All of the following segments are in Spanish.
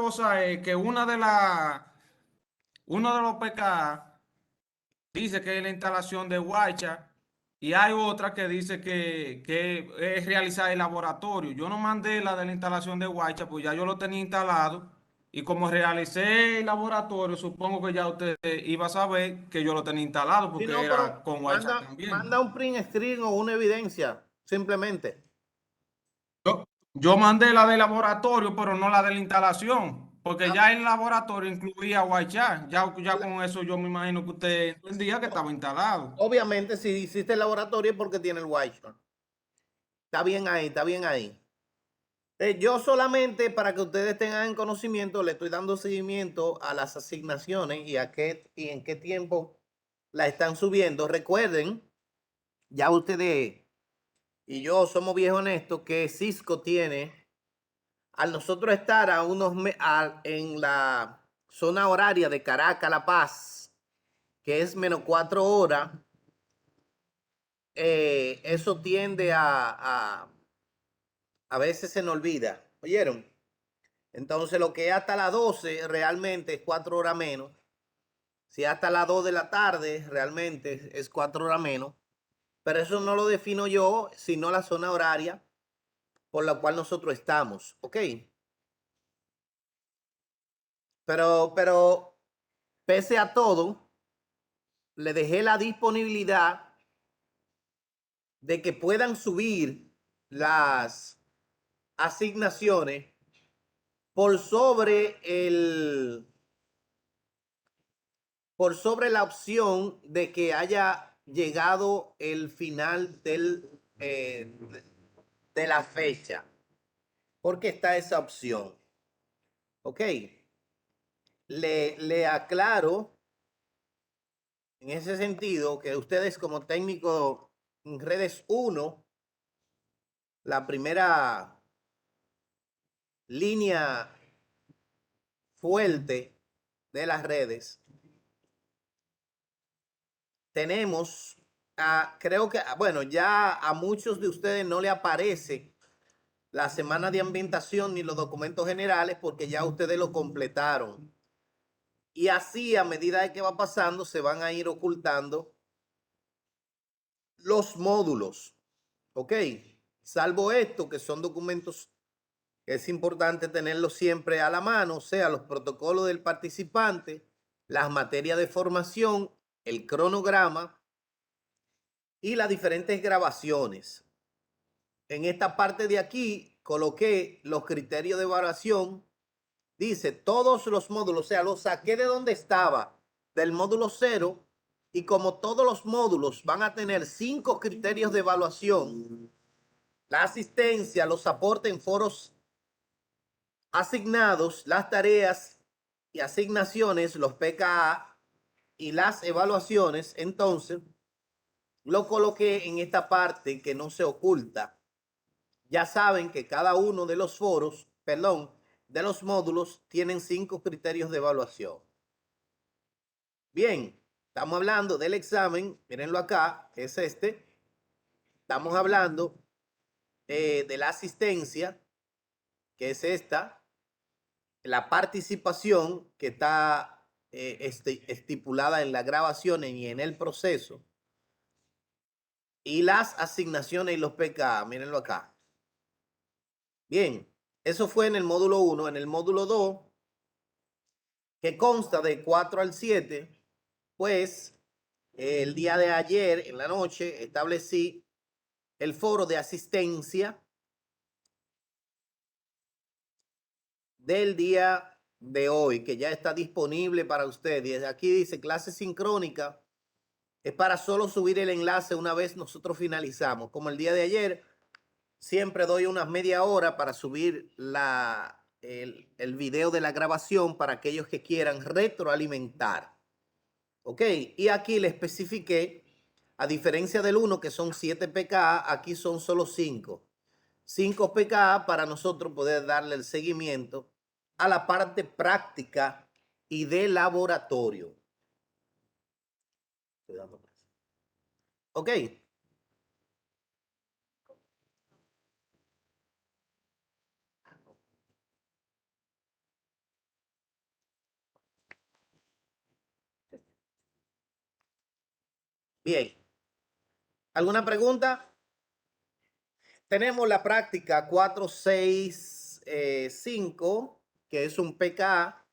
cosa es que uno de los PKA dice que es la instalación de Guaycha y hay otra que dice que es realizar el laboratorio. Yo no mandé la de la instalación de Guaycha, pues ya yo lo tenía instalado y como realicé el laboratorio, supongo que ya usted iba a saber que yo lo tenía instalado Si porque no, era pero con Guaycha manda también. un print screen o una evidencia, simplemente. Yo mandé la del laboratorio, pero no la de la instalación, porque Ah, ya el laboratorio incluía Guaycha. Ya con eso yo me imagino que usted entendía que estaba instalado. obviamente, si hiciste el laboratorio es porque tiene el Whiteshot. Está bien ahí, está bien ahí. Yo solamente para que ustedes tengan en conocimiento, le estoy dando seguimiento a las asignaciones y y en qué tiempo la están subiendo. Recuerden, ya ustedes y yo somos viejos en esto, que Cisco tiene, al nosotros estar en la zona horaria de Caracas, La Paz, que es menos 4 horas, eso tiende a veces se nos olvida. ¿Oyeron? Entonces lo que es hasta las 12 realmente es 4 horas menos. Si hasta las 2 de la tarde realmente es 4 horas menos. Pero eso no lo defino yo, sino la zona horaria por la cual nosotros estamos. ¿Ok? Pero pese a todo, le dejé la disponibilidad de que puedan subir las asignaciones por sobre por sobre la opción de que haya llegado el final de la fecha. Porque está esa opción. Ok. Le aclaro en ese sentido que ustedes como técnico en redes 1, la primera línea fuerte de las redes, tenemos, creo que, bueno, ya a muchos de ustedes no le aparece la semana de ambientación ni los documentos generales porque ya ustedes lo completaron. Y así, a medida de que va pasando, se van a ir ocultando los módulos. ¿Ok? Salvo esto, que son documentos que es importante tenerlos siempre a la mano, o sea, los protocolos del participante, las materias de formación, el cronograma y las diferentes grabaciones. En esta parte de aquí coloqué los criterios de evaluación. Dice todos los módulos, o sea, los saqué de donde estaba, del módulo 0, y como todos los módulos van a tener 5 criterios de evaluación, la asistencia, los aportes en foros asignados, las tareas y asignaciones, los PKA y las evaluaciones, entonces lo coloqué en esta parte que no se oculta. Ya saben que cada uno de los foros, perdón, de los módulos tienen 5 criterios de evaluación. Bien, estamos hablando del examen, mírenlo acá, que es este. Estamos hablando de la asistencia, que es esta. La participación, que está estipulada en las grabaciones y en el proceso. Y las asignaciones y los PKA, mírenlo acá. Bien, eso fue en el módulo 1. En el módulo 2, que consta de 4 al 7, pues el día de ayer en la noche establecí el foro de asistencia del día de hoy, que ya está disponible para ustedes. Aquí dice clase sincrónica, es para solo subir el enlace una vez nosotros finalizamos. Como el día de ayer, siempre doy unas media hora para subir el video de la grabación para aquellos que quieran retroalimentar. Ok, y aquí le especifiqué, a diferencia del 1 que son 7 PKA, aquí son solo 5. 5 PKA para nosotros poder darle el seguimiento a la parte práctica y de laboratorio. Ok. Bien. ¿Alguna pregunta? Tenemos la práctica 465, que es un PKA.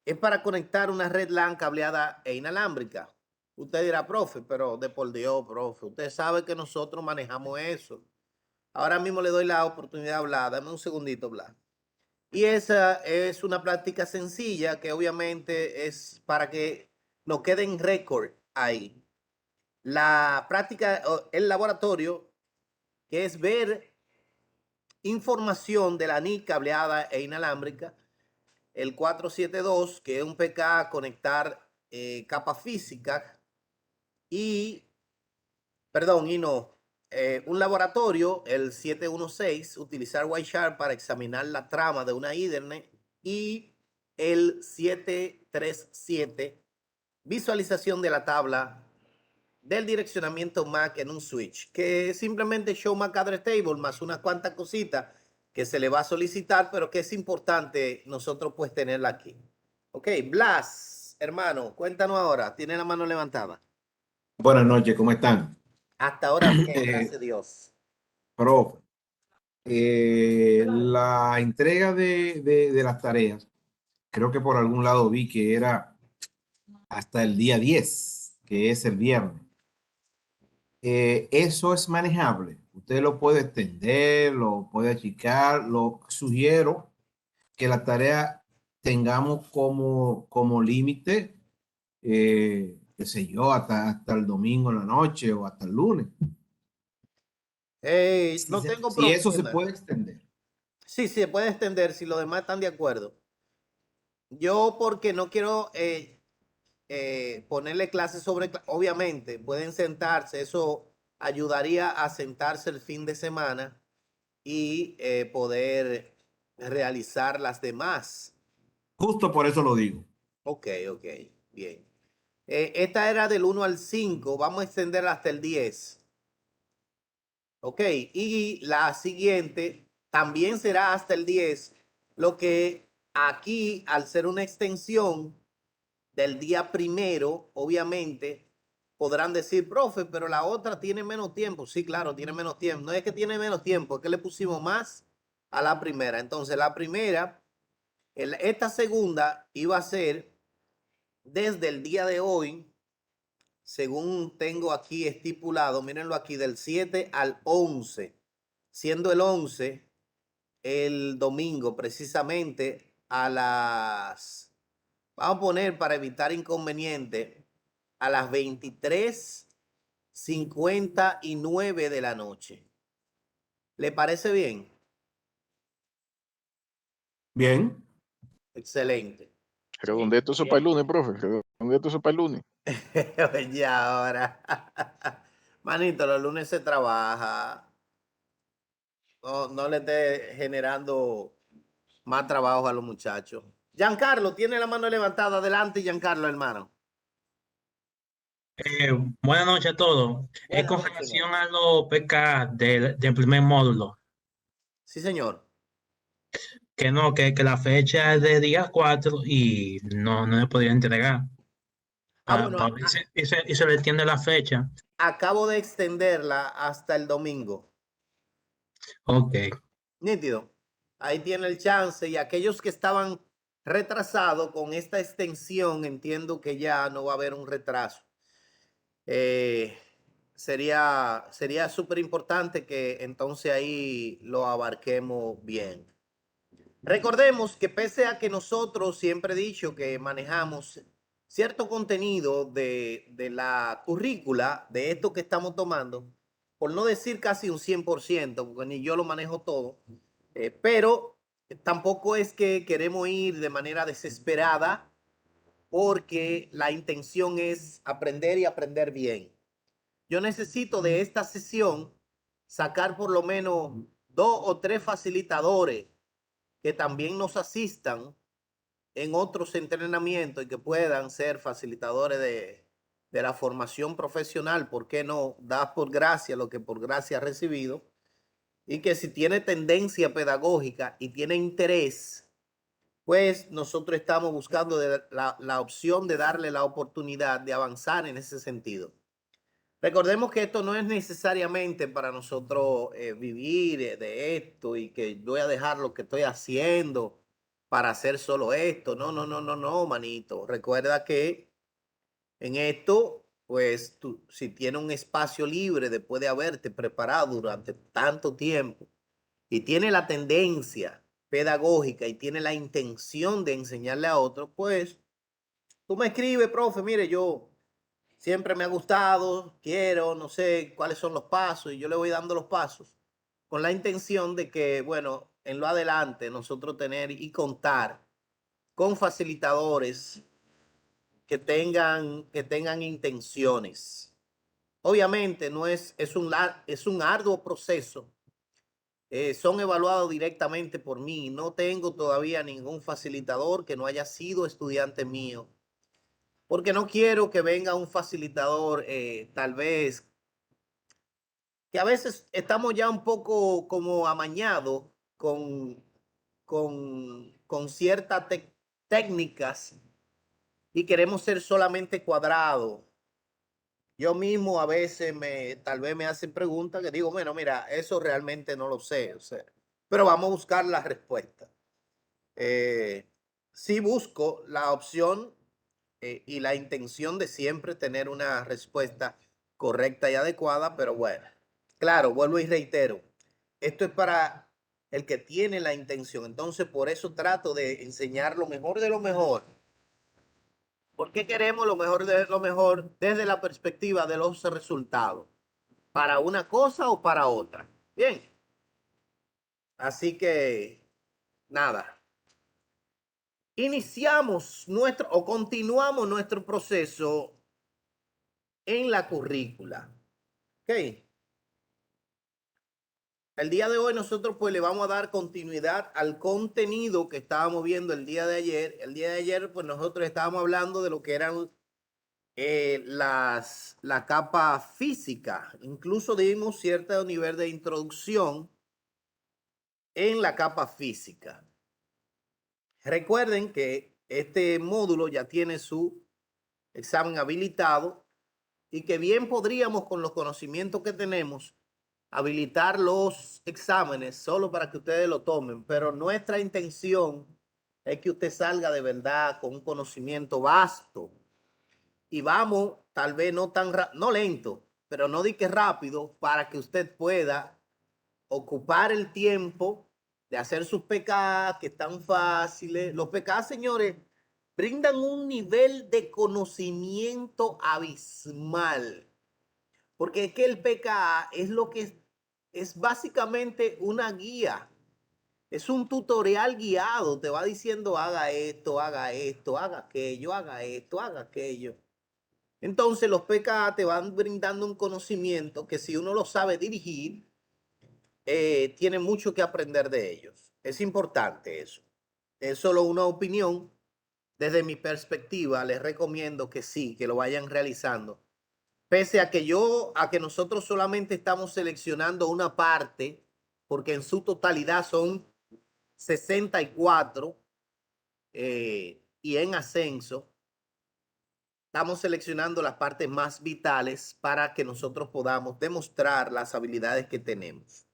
Es para conectar una red LAN cableada e inalámbrica. Usted dirá, profe, pero de por Dios, profe, usted sabe que nosotros manejamos eso. Ahora mismo le doy la oportunidad de hablar. Dame un segundito, Blas. Y esa es una práctica sencilla que obviamente es para que nos quede en récord ahí. La práctica, el laboratorio, que es ver información de la NIC cableada e inalámbrica. El 472, que es un PK, conectar capa física. Y, perdón, y no. Un laboratorio, el 716, utilizar Wireshark para examinar la trama de una Ethernet. Y el 737, visualización de la tabla del direccionamiento MAC en un switch, que es simplemente show MAC address table más unas cuantas cositas que se le va a solicitar, pero que es importante nosotros pues tenerla aquí. Ok, Blas, hermano, cuéntanos ahora. Tiene la mano levantada. Buenas noches, ¿cómo están? Hasta ahora bien, gracias a Dios. Profe, la entrega de las tareas, creo que por algún lado vi que era hasta el día 10, que es el viernes. Eso es manejable. Usted lo puede extender, lo puede achicar. Lo sugiero que la tarea tengamos como límite, qué sé yo, hasta el domingo en la noche o hasta el lunes. No tengo Si eso se problema. puede extender. Sí, se puede extender si los demás están de acuerdo. Yo porque no quiero ponerle clases sobre, obviamente, pueden sentarse, eso ayudaría a sentarse el fin de semana y poder realizar las demás. Justo por eso lo digo. Ok, bien. Esta era del 1 al 5, vamos a extenderla hasta el 10. Ok, y la siguiente también será hasta el 10, lo que aquí, al ser una extensión del día primero, obviamente, podrán decir, profe, pero la otra tiene menos tiempo. Sí, claro, tiene menos tiempo. No es que tiene menos tiempo, es que le pusimos más a la primera. Entonces, la primera, esta segunda iba a ser desde el día de hoy, según tengo aquí estipulado, mírenlo aquí, del 7 al 11, siendo el 11 el domingo, precisamente a las, vamos a poner para evitar inconveniente, a las 23:59 de la noche. ¿Le parece bien? Bien. Excelente. Redondea eso para el lunes, profe. Redondea eso para el lunes. Oye, ahora. Manito, los lunes se trabaja. No le esté generando más trabajo a los muchachos. Giancarlo, tiene la mano levantada. Adelante, Giancarlo, hermano. Buenas noches a todos. Es Buenas con noches, relación hermano. a los PK del primer módulo, Sí, señor. que no, que la fecha es de día 4 y no le podía entregar. Bueno, Para ver y se le extiende la fecha. acabo de extenderla hasta el domingo. Ok. Nítido. Ahí tiene el chance. Y aquellos que estaban retrasados con esta extensión, entiendo que ya no va a haber un retraso. Sería súper importante que entonces ahí lo abarquemos bien. Recordemos que pese a que nosotros siempre he dicho que manejamos cierto contenido de la currícula de esto que estamos tomando, por no decir casi un 100%, porque ni yo lo manejo todo, pero tampoco es que queremos ir de manera desesperada, porque la intención es aprender y aprender bien. Yo necesito de esta sesión sacar por lo menos 2 o 3 facilitadores que también nos asistan en otros entrenamientos y que puedan ser facilitadores de la formación profesional. ¿Por qué no? Das por gracia lo que por gracia has recibido. Y que si tiene tendencia pedagógica y tiene interés, pues nosotros estamos buscando la opción de darle la oportunidad de avanzar en ese sentido. Recordemos que esto no es necesariamente para nosotros vivir de esto y que voy a dejar lo que estoy haciendo para hacer solo esto. No, no, no, no, no, manito. Recuerda que en esto, pues tú, si tienes un espacio libre después de haberte preparado durante tanto tiempo y tiene la tendencia pedagógica y tiene la intención de enseñarle a otros, pues tú me escribes, profe, mire, yo siempre me ha gustado, quiero, no sé cuáles son los pasos y yo le voy dando los pasos con la intención de que, bueno, en lo adelante nosotros tener y contar con facilitadores que tengan intenciones. Obviamente no es un arduo proceso. Son evaluados directamente por mí. No tengo todavía ningún facilitador que no haya sido estudiante mío. Porque no quiero que venga un facilitador, tal vez, que a veces estamos ya un poco como amañados con ciertas técnicas y queremos ser solamente cuadrados. Yo mismo a veces tal vez me hacen preguntas que digo, bueno, mira, eso realmente no lo sé, o sea, pero vamos a buscar la respuesta. Sí busco la opción y la intención de siempre tener una respuesta correcta y adecuada, pero bueno, claro, vuelvo y reitero, esto es para el que tiene la intención, entonces por eso trato de enseñar lo mejor de lo mejor. ¿Por qué queremos lo mejor de lo mejor desde la perspectiva de los resultados? ¿Para una cosa o para otra? Bien, así que nada. Iniciamos o continuamos nuestro proceso en la currícula. Ok. El día de hoy nosotros pues le vamos a dar continuidad al contenido que estábamos viendo el día de ayer. El día de ayer pues nosotros estábamos hablando de lo que eran la capa física. Incluso dimos cierto nivel de introducción en la capa física. Recuerden que este módulo ya tiene su examen habilitado y que bien podríamos con los conocimientos que tenemos habilitar los exámenes solo para que ustedes lo tomen, pero nuestra intención es que usted salga de verdad con un conocimiento vasto y vamos tal vez no tan no lento, pero no di que rápido para que usted pueda ocupar el tiempo de hacer sus PK que están fáciles. Los PK, señores, brindan un nivel de conocimiento abismal. Porque es que el PKA es lo que es básicamente una guía. Es un tutorial guiado. Te va diciendo haga esto, haga aquello, haga esto, haga aquello. Entonces los PKA te van brindando un conocimiento que si uno lo sabe dirigir, tiene mucho que aprender de ellos. Es importante eso. Es solo una opinión. Desde mi perspectiva, les recomiendo que sí, que lo vayan realizando. Pese a que nosotros solamente estamos seleccionando una parte, porque en su totalidad son 64 y en ascenso, estamos seleccionando las partes más vitales para que nosotros podamos demostrar las habilidades que tenemos.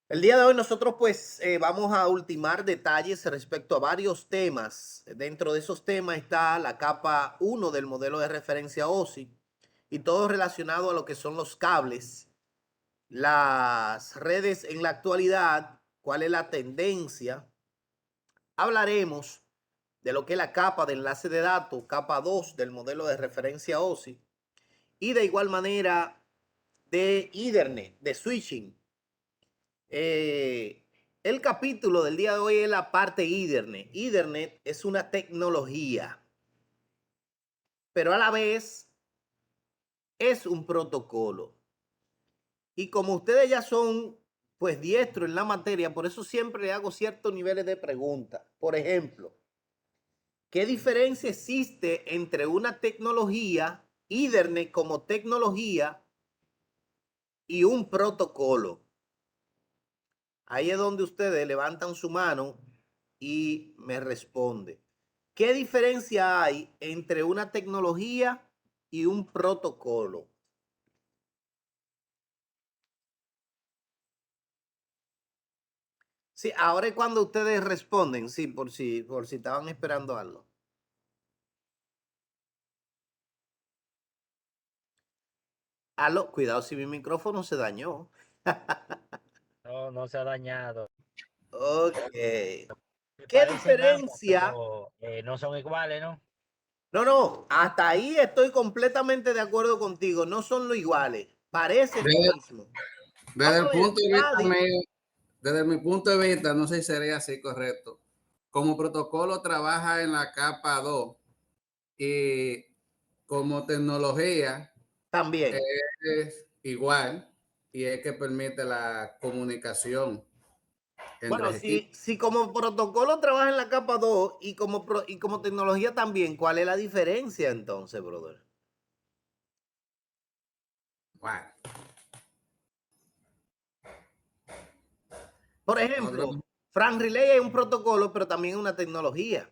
El día de hoy nosotros pues vamos a ultimar detalles respecto a varios temas. Dentro de esos temas está la capa 1 del modelo de referencia OSI y todo relacionado a lo que son los cables, las redes en la actualidad, cuál es la tendencia. Hablaremos de lo que es la capa de enlace de datos, capa 2 del modelo de referencia OSI y de igual manera de Ethernet, de switching. El capítulo del día de hoy es la parte Ethernet. Ethernet es una tecnología, pero a la vez es un protocolo. Y como ustedes ya son pues diestros en la materia, por eso siempre le hago ciertos niveles de preguntas. Por ejemplo, ¿qué diferencia existe entre una tecnología, Ethernet como tecnología, y un protocolo? Ahí es donde ustedes levantan su mano y me responden. ¿Qué diferencia hay entre una tecnología y un protocolo. Sí, ahora es cuando ustedes responden, sí, por si estaban esperando algo. Aló, cuidado si mi micrófono se dañó. No, no se ha dañado. Ok. Me ¿Qué parecen ambos, diferencia? pero no son iguales, ¿no? No, hasta ahí estoy completamente de acuerdo contigo. No son lo iguales, parecen lo Desde, mismo. desde Vamos el a ver, punto de vista Vladi. mío, desde mi punto de vista, no sé si sería así correcto. Como protocolo trabaja en la capa 2 y como tecnología También. es igual y es que permite la comunicación entre Bueno, equipos. si como protocolo trabaja en la capa 2 y como tecnología también, ¿cuál es la diferencia entonces, brother? Bueno, Por nosotros, ejemplo, Frank Relay es un protocolo, pero también una tecnología.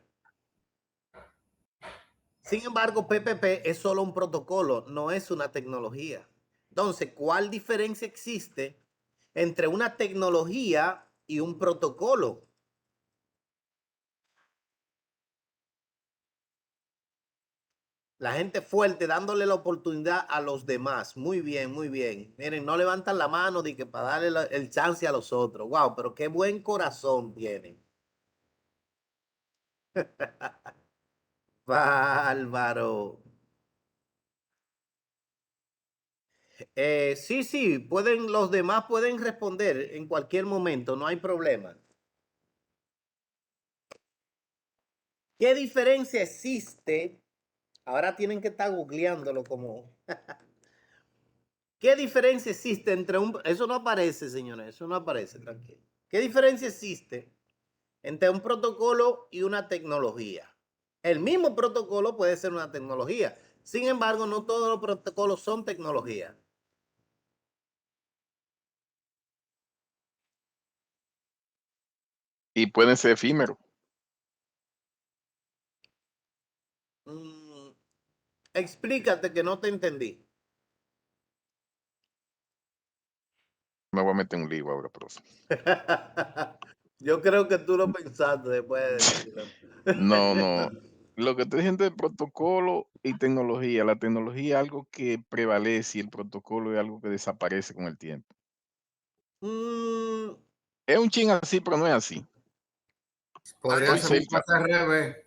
Sin embargo, PPP es solo un protocolo, no es una tecnología. Entonces, ¿cuál diferencia existe entre una tecnología y un protocolo? La gente fuerte dándole la oportunidad a los demás. Muy bien, muy bien. Miren, no levantan la mano de que para darle el chance a los otros. Wow, pero qué buen corazón tienen. Bárbaro. Sí, los demás pueden responder en cualquier momento, no hay problema. ¿Qué diferencia existe? Ahora tienen que estar googleándolo como... ¿Qué diferencia existe entre un... Eso no aparece, señores, eso no aparece, tranquilo. ¿Qué diferencia existe entre un protocolo y una tecnología? El mismo protocolo puede ser una tecnología. Sin embargo, no todos los protocolos son tecnología. Y pueden ser efímeros. Explícate que no te entendí. Me voy a meter un lío ahora, profe. Yo creo que tú lo pensaste después de decirlo. No, no. Lo que te dije de protocolo y tecnología. La tecnología es algo que prevalece y el protocolo es algo que desaparece con el tiempo. Mm, Es un chin así, pero no es así. podría Estoy ser un cerca. pase al revés.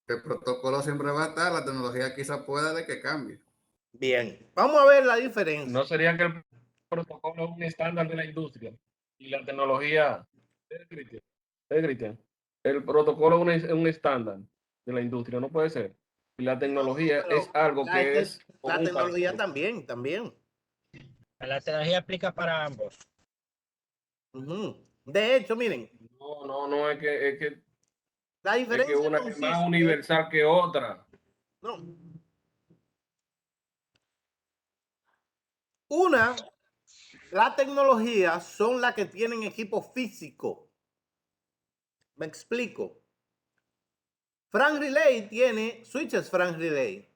El protocolo siempre va a estar, la tecnología quizá pueda de que cambie. bien, vamos a ver la diferencia. No sería que el protocolo es un estándar de la industria y la tecnología, Cristian, el protocolo es un estándar de la industria, no puede ser. Y la No, tecnología es pero algo que es la un tecnología cambio. también. La tecnología aplica para ambos. Ujú. De hecho, miren, No, la es que diferencia una es más consiste, universal que otra. no, una, la tecnología son las que tienen equipo físico. Me explico. Frank Relay tiene switches Frank Relay.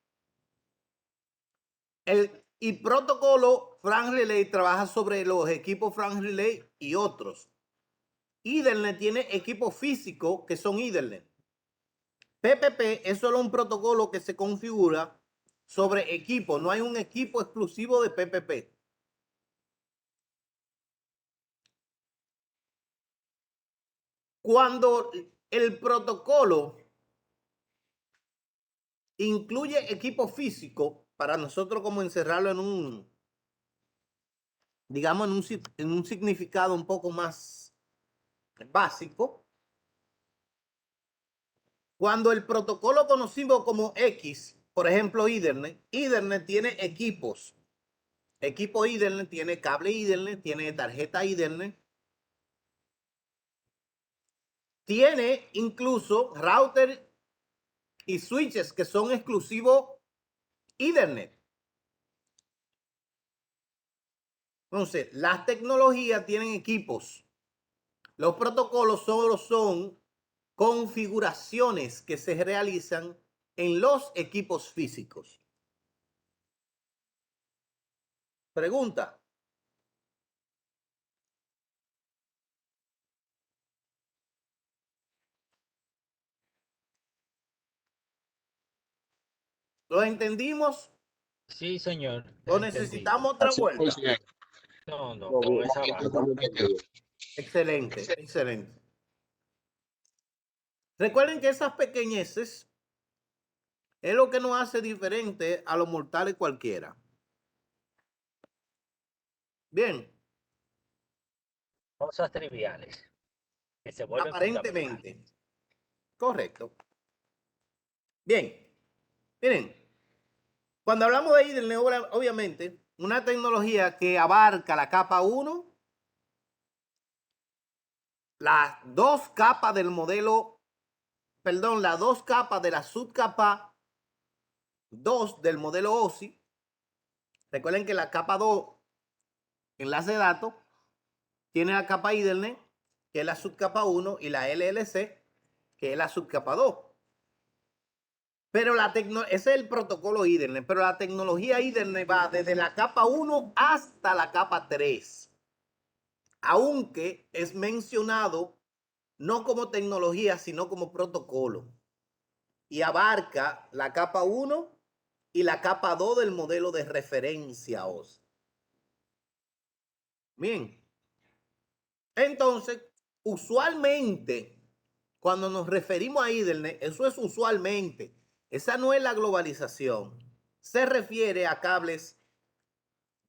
Y protocolo Frank Relay trabaja sobre los equipos Frank Relay y otros. Ethernet tiene equipo físico que son Ethernet. PPP es solo un protocolo que se configura sobre equipo. No hay un equipo exclusivo de PPP. Cuando el protocolo incluye equipo físico, para nosotros como encerrarlo en un, digamos, en un significado un poco más básico, cuando el protocolo conocido como X, por ejemplo Ethernet tiene equipos. Equipo Ethernet tiene cable Ethernet, tiene tarjeta Ethernet, tiene incluso router y switches que son exclusivos Ethernet. Entonces, las tecnologías tienen equipos. Los protocolos solo son configuraciones que se realizan en los equipos físicos. Pregunta. ¿Lo entendimos Sí, señor. o Entendí. necesitamos otra vuelta? 100%. No, Lo con bien, esa base. Excelente, excelente. Recuerden que esas pequeñeces es lo que nos hace diferente a los mortales cualquiera. Bien, Cosas triviales que se vuelven fundamentales. aparentemente. Correcto. Bien, miren, cuando hablamos de Ethernet, obviamente, una tecnología que abarca la capa 1, las dos capas del modelo, perdón, las dos capas de la subcapa 2 del modelo OSI. Recuerden que la capa 2, enlace de datos, tiene la capa Ethernet, que es la subcapa 1, y la LLC, que es la subcapa 2. Pero ese es el protocolo Ethernet, pero la tecnología Ethernet va desde la capa 1 hasta la capa 3. Aunque es mencionado no como tecnología, sino como protocolo. Y abarca la capa 1 y la capa 2 del modelo de referencia OSI. Bien. Entonces, usualmente, cuando nos referimos a Ethernet, eso es usualmente. Esa no es la globalización. Se refiere a cables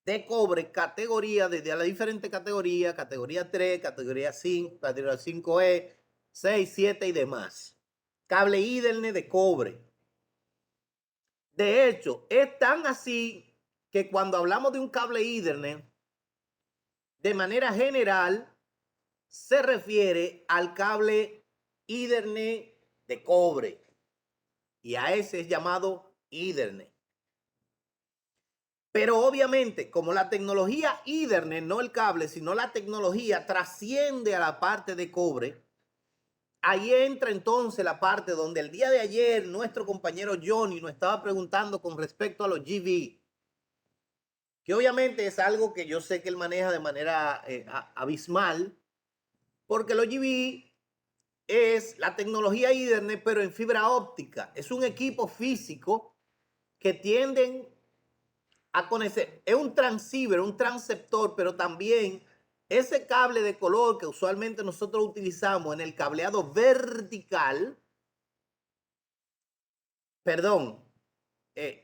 de cobre, categoría, desde las diferentes categorías, categoría 3, categoría 5, categoría 5E, 6, 7 y demás. Cable Ethernet de cobre. De hecho, es tan así que cuando hablamos de un cable Ethernet, de manera general, se refiere al cable Ethernet de cobre. Y a ese es llamado Ethernet. Pero obviamente, como la tecnología Ethernet, no el cable, sino la tecnología trasciende a la parte de cobre, ahí entra entonces la parte donde el día de ayer nuestro compañero Johnny nos estaba preguntando con respecto a los GV, que obviamente es algo que yo sé que él maneja de manera abismal, porque los GV es la tecnología Ethernet, pero en fibra óptica. Es un equipo físico que tienden a conocer. Es un transceiver, un transceptor, pero también ese cable de color que usualmente nosotros utilizamos en el cableado vertical. Perdón.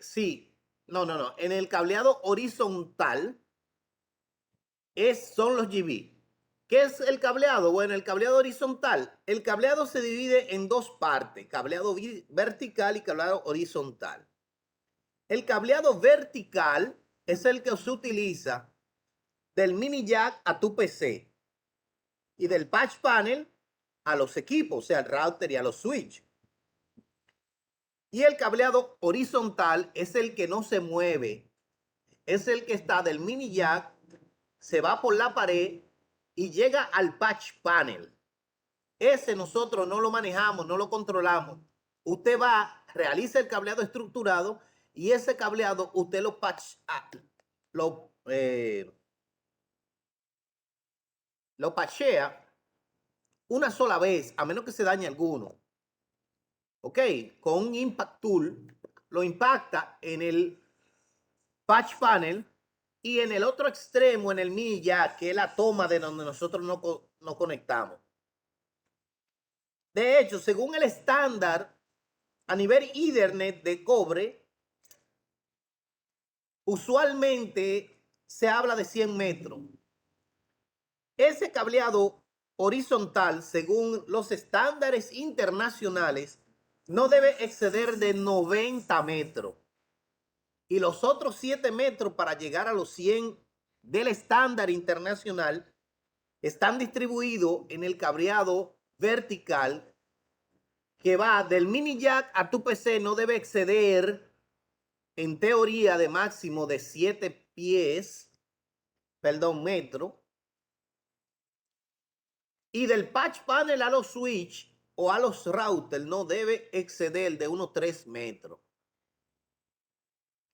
Sí. No. En el cableado horizontal son los GV. ¿Qué es el cableado? Bueno, el cableado horizontal. El cableado se divide en dos partes, cableado vertical y cableado horizontal. El cableado vertical es el que se utiliza del mini jack a tu PC y del patch panel a los equipos, o sea, al router y a los switch. Y el cableado horizontal es el que no se mueve. Es el que está del mini jack, se va por la pared y llega al patch panel. Ese nosotros no lo manejamos, no lo controlamos. Usted va, realiza el cableado estructurado y ese cableado usted lo patchea una sola vez, a menos que se dañe alguno. Ok, con un impact tool lo impacta en el patch panel y en el otro extremo, en el mini jack, que es la toma de donde nosotros nos conectamos. De hecho, según el estándar a nivel Ethernet de cobre, usualmente se habla de 100 metros. Ese cableado horizontal, según los estándares internacionales, no debe exceder de 90 metros. Y los otros 7 metros para llegar a los 100 del estándar internacional están distribuidos en el cableado vertical que va del mini jack a tu PC. No debe exceder en teoría de máximo de 7 metros. Y del patch panel a los switch o a los routers no debe exceder de unos 3 metros.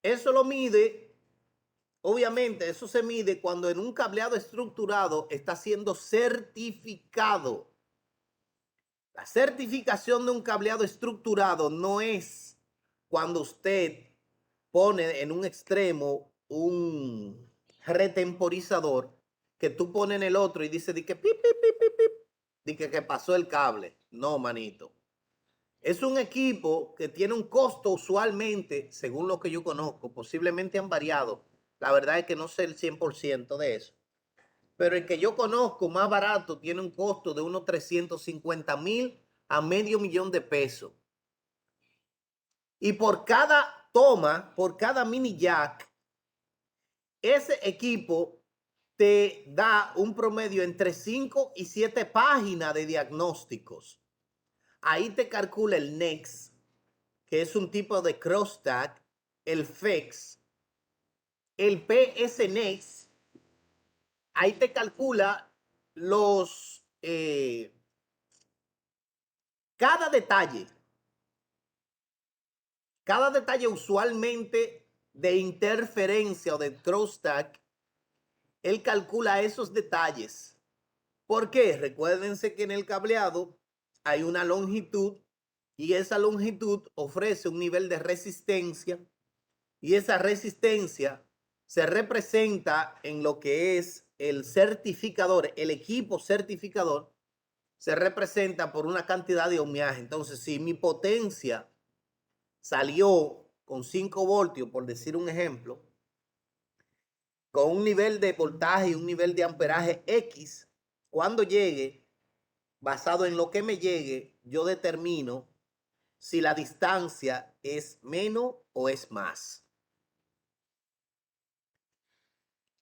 Eso lo mide, obviamente, eso se mide cuando en un cableado estructurado está siendo certificado. La certificación de un cableado estructurado no es cuando usted pone en un extremo un retemporizador que tú pones en el otro y dice de que pip, pip, pip, pip, pip, de que pasó el cable. No, manito. Es un equipo que tiene un costo usualmente, según lo que yo conozco, posiblemente han variado. La verdad es que no sé el 100% de eso. Pero el que yo conozco más barato tiene un costo de unos 350,000 a $500,000 de pesos. Y por cada toma, por cada mini jack, ese equipo te da un promedio entre 5 y 7 páginas de diagnósticos. Ahí te calcula el NEX, que es un tipo de crossstack, el FEX, el PSNEX. Ahí te calcula los cada detalle usualmente de interferencia o de crossstack. Él calcula esos detalles. ¿Por qué? Recuérdense que en el cableado hay una longitud y esa longitud ofrece un nivel de resistencia y esa resistencia se representa en lo que es el certificador, el equipo certificador se representa por una cantidad de ohmiaje. Entonces, si mi potencia salió con 5 voltios, por decir un ejemplo, con un nivel de voltaje y un nivel de amperaje X, cuando llegue, basado en lo que me llegue, yo determino si la distancia es menos o es más.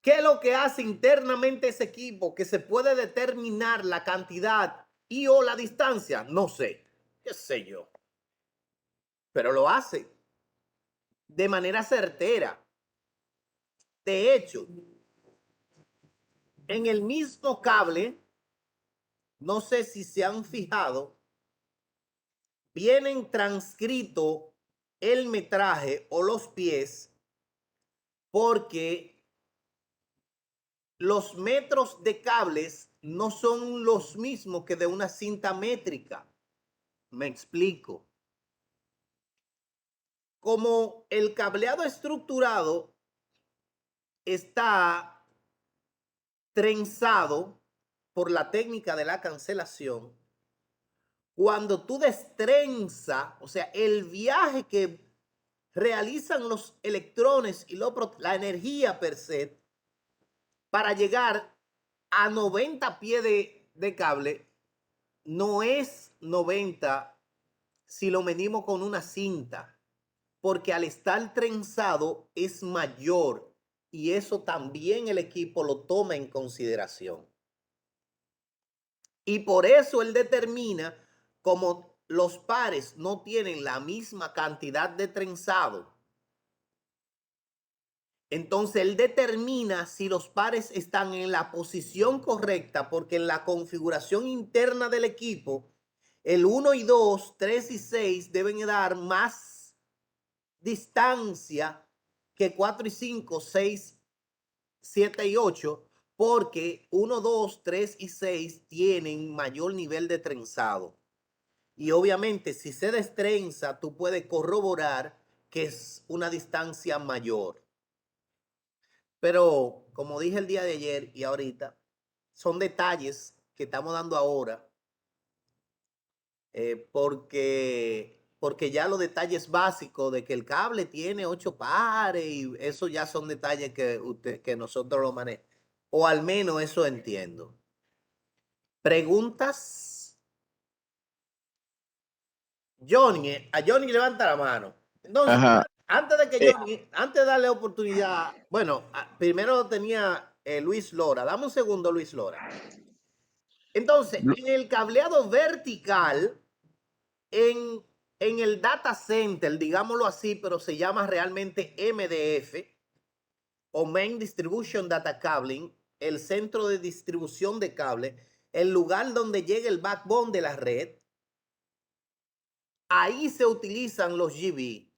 ¿Qué es lo que hace internamente ese equipo? Que se puede determinar la cantidad y o la distancia. No sé, qué sé yo. Pero lo hace de manera certera. De hecho, en el mismo cable, no sé si se han fijado, vienen transcrito el metraje o los pies porque los metros de cables no son los mismos que de una cinta métrica. Me explico. Como el cableado estructurado está trenzado por la técnica de la cancelación, cuando tú destrenzas, o sea, el viaje que realizan los electrones y la energía per se para llegar a 90 pies de cable, no es 90 si lo medimos con una cinta, porque al estar trenzado es mayor y eso también el equipo lo toma en consideración. Y por eso él determina, como los pares no tienen la misma cantidad de trenzado, entonces él determina si los pares están en la posición correcta, porque en la configuración interna del equipo, el 1 y 2, 3 y 6 deben dar más distancia que 4 y 5, 6, 7 y 8, porque 1, 2, 3 y 6 tienen mayor nivel de trenzado. Y obviamente si se destrenza, tú puedes corroborar que es una distancia mayor. Pero como dije el día de ayer y ahorita, son detalles que estamos dando ahora porque ya los detalles básicos de que el cable tiene 8 pares y eso ya son detalles que nosotros lo manejamos. O al menos eso entiendo. ¿Preguntas? A Johnny levanta la mano. Entonces, Ajá. antes de darle oportunidad, bueno, primero tenía Luis Lora. Dame un segundo, Luis Lora. Entonces, en el cableado vertical, en el data center, digámoslo así, pero se llama realmente MDF, o Main Distribution Data Cabling, el centro de distribución de cable, el lugar donde llega el backbone de la red. ahí se utilizan los GB,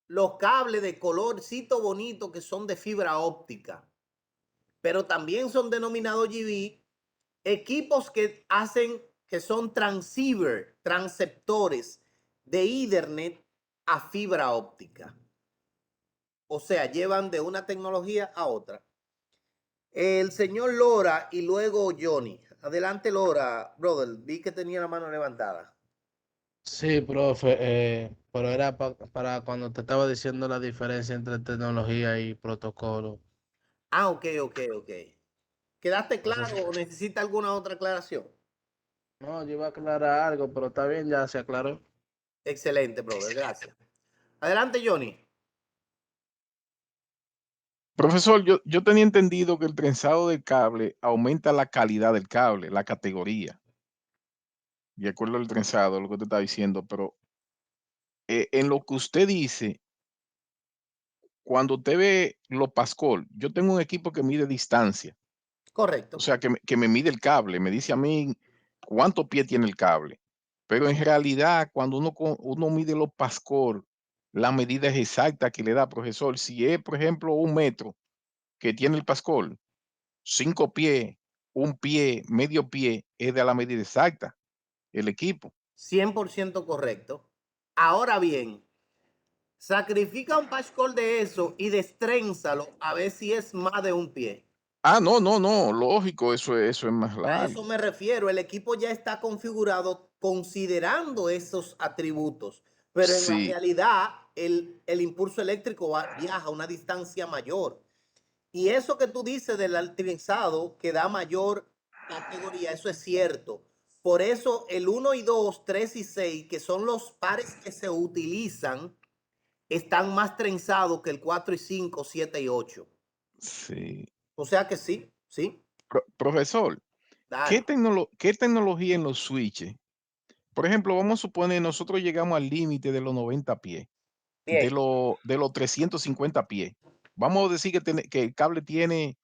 los cables de colorcito bonito que son de fibra óptica, pero también son denominados GB equipos que hacen, que son transceiver, transceptores de Ethernet a fibra óptica. O sea, llevan de una tecnología a otra. El señor Lora y luego Johnny. Adelante, Lora, brother. Vi que tenía la mano levantada. Sí, profe, pero era para cuando te estaba diciendo la diferencia entre tecnología y protocolo. Ah, ok. ¿Quedaste No sé claro o necesita alguna otra aclaración? no, yo iba a aclarar algo, pero está bien, ya se aclaró. Excelente, brother. Gracias. Adelante, Johnny. Profesor, yo tenía entendido que el trenzado del cable aumenta la calidad del cable, la categoría, de acuerdo al trenzado, lo que usted está diciendo, pero en lo que usted dice, cuando usted ve los Pascal, yo tengo un equipo que mide distancia, o Correcto. sea, que me mide el cable, me dice a mí cuántos pies tiene el cable, pero en realidad cuando uno mide los Pascal, la medida es exacta que le da, profesor. Si es, por ejemplo, 1 metro que tiene el Pascal, 5 pies, 1 pie, medio pie, es de la medida exacta, el equipo. 100% correcto. Ahora bien, sacrifica un Pascal de eso y destrénzalo a ver si es más de un pie. No, lógico, eso es más A eso largo. me refiero. El equipo ya está configurado considerando esos atributos, pero en la Sí, realidad el impulso eléctrico viaja a una distancia mayor. Y eso que tú dices del trenzado que da mayor categoría, eso es cierto. Por eso el 1 y 2, 3 y 6, que son los pares que se utilizan, están más trenzados que el 4 y 5, 7 y 8. sí. O sea que sí. Profesor, Dale. ¿qué tecnología en los switches? Por ejemplo, vamos a suponer, nosotros llegamos al límite de los 90 pies, Bien. de los 350 pies. Vamos a decir que el cable tiene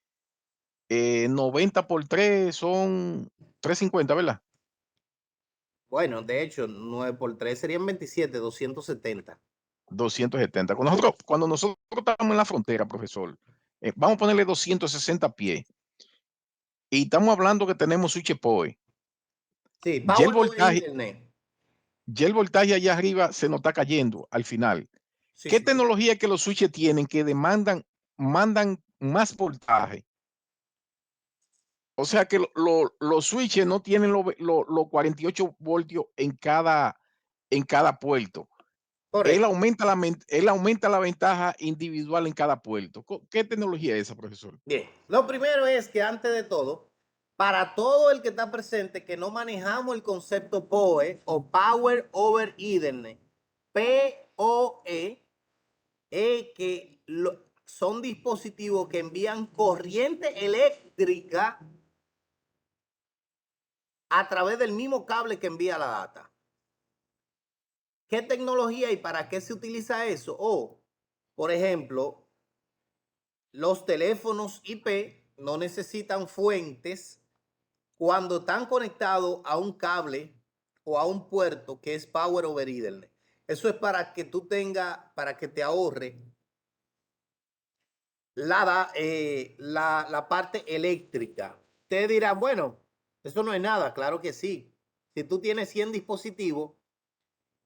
90 por 3 son 350, ¿verdad? Bueno, de hecho, 9 por 3 serían 27, 270. 270. Cuando nosotros estamos en la frontera, profesor, vamos a ponerle 260 pies y estamos hablando que tenemos switch PoE. Sí, Ya el Power over voltaje, Ethernet. ya el voltaje allá arriba se nos está cayendo al final. Sí, ¿Qué sí. tecnología que los switches tienen que mandan más voltaje? O sea que los switches no tienen los 48 voltios en cada puerto. Correcto. Él aumenta la ventaja individual en cada puerto. ¿Qué tecnología es esa, profesor? Bien. Lo primero es que antes de todo, para todo el que está presente que no manejamos el concepto PoE o Power over Ethernet, PoE, es que son dispositivos que envían corriente eléctrica a través del mismo cable que envía la data. ¿Qué tecnología y para qué se utiliza eso? Por ejemplo, los teléfonos IP no necesitan fuentes cuando están conectados a un cable o a un puerto que es Power over Ethernet. Eso es para que tú tengas, para que te ahorre la parte eléctrica. Usted dirá, bueno, eso no es nada. Claro que sí. Si tú tienes 100 dispositivos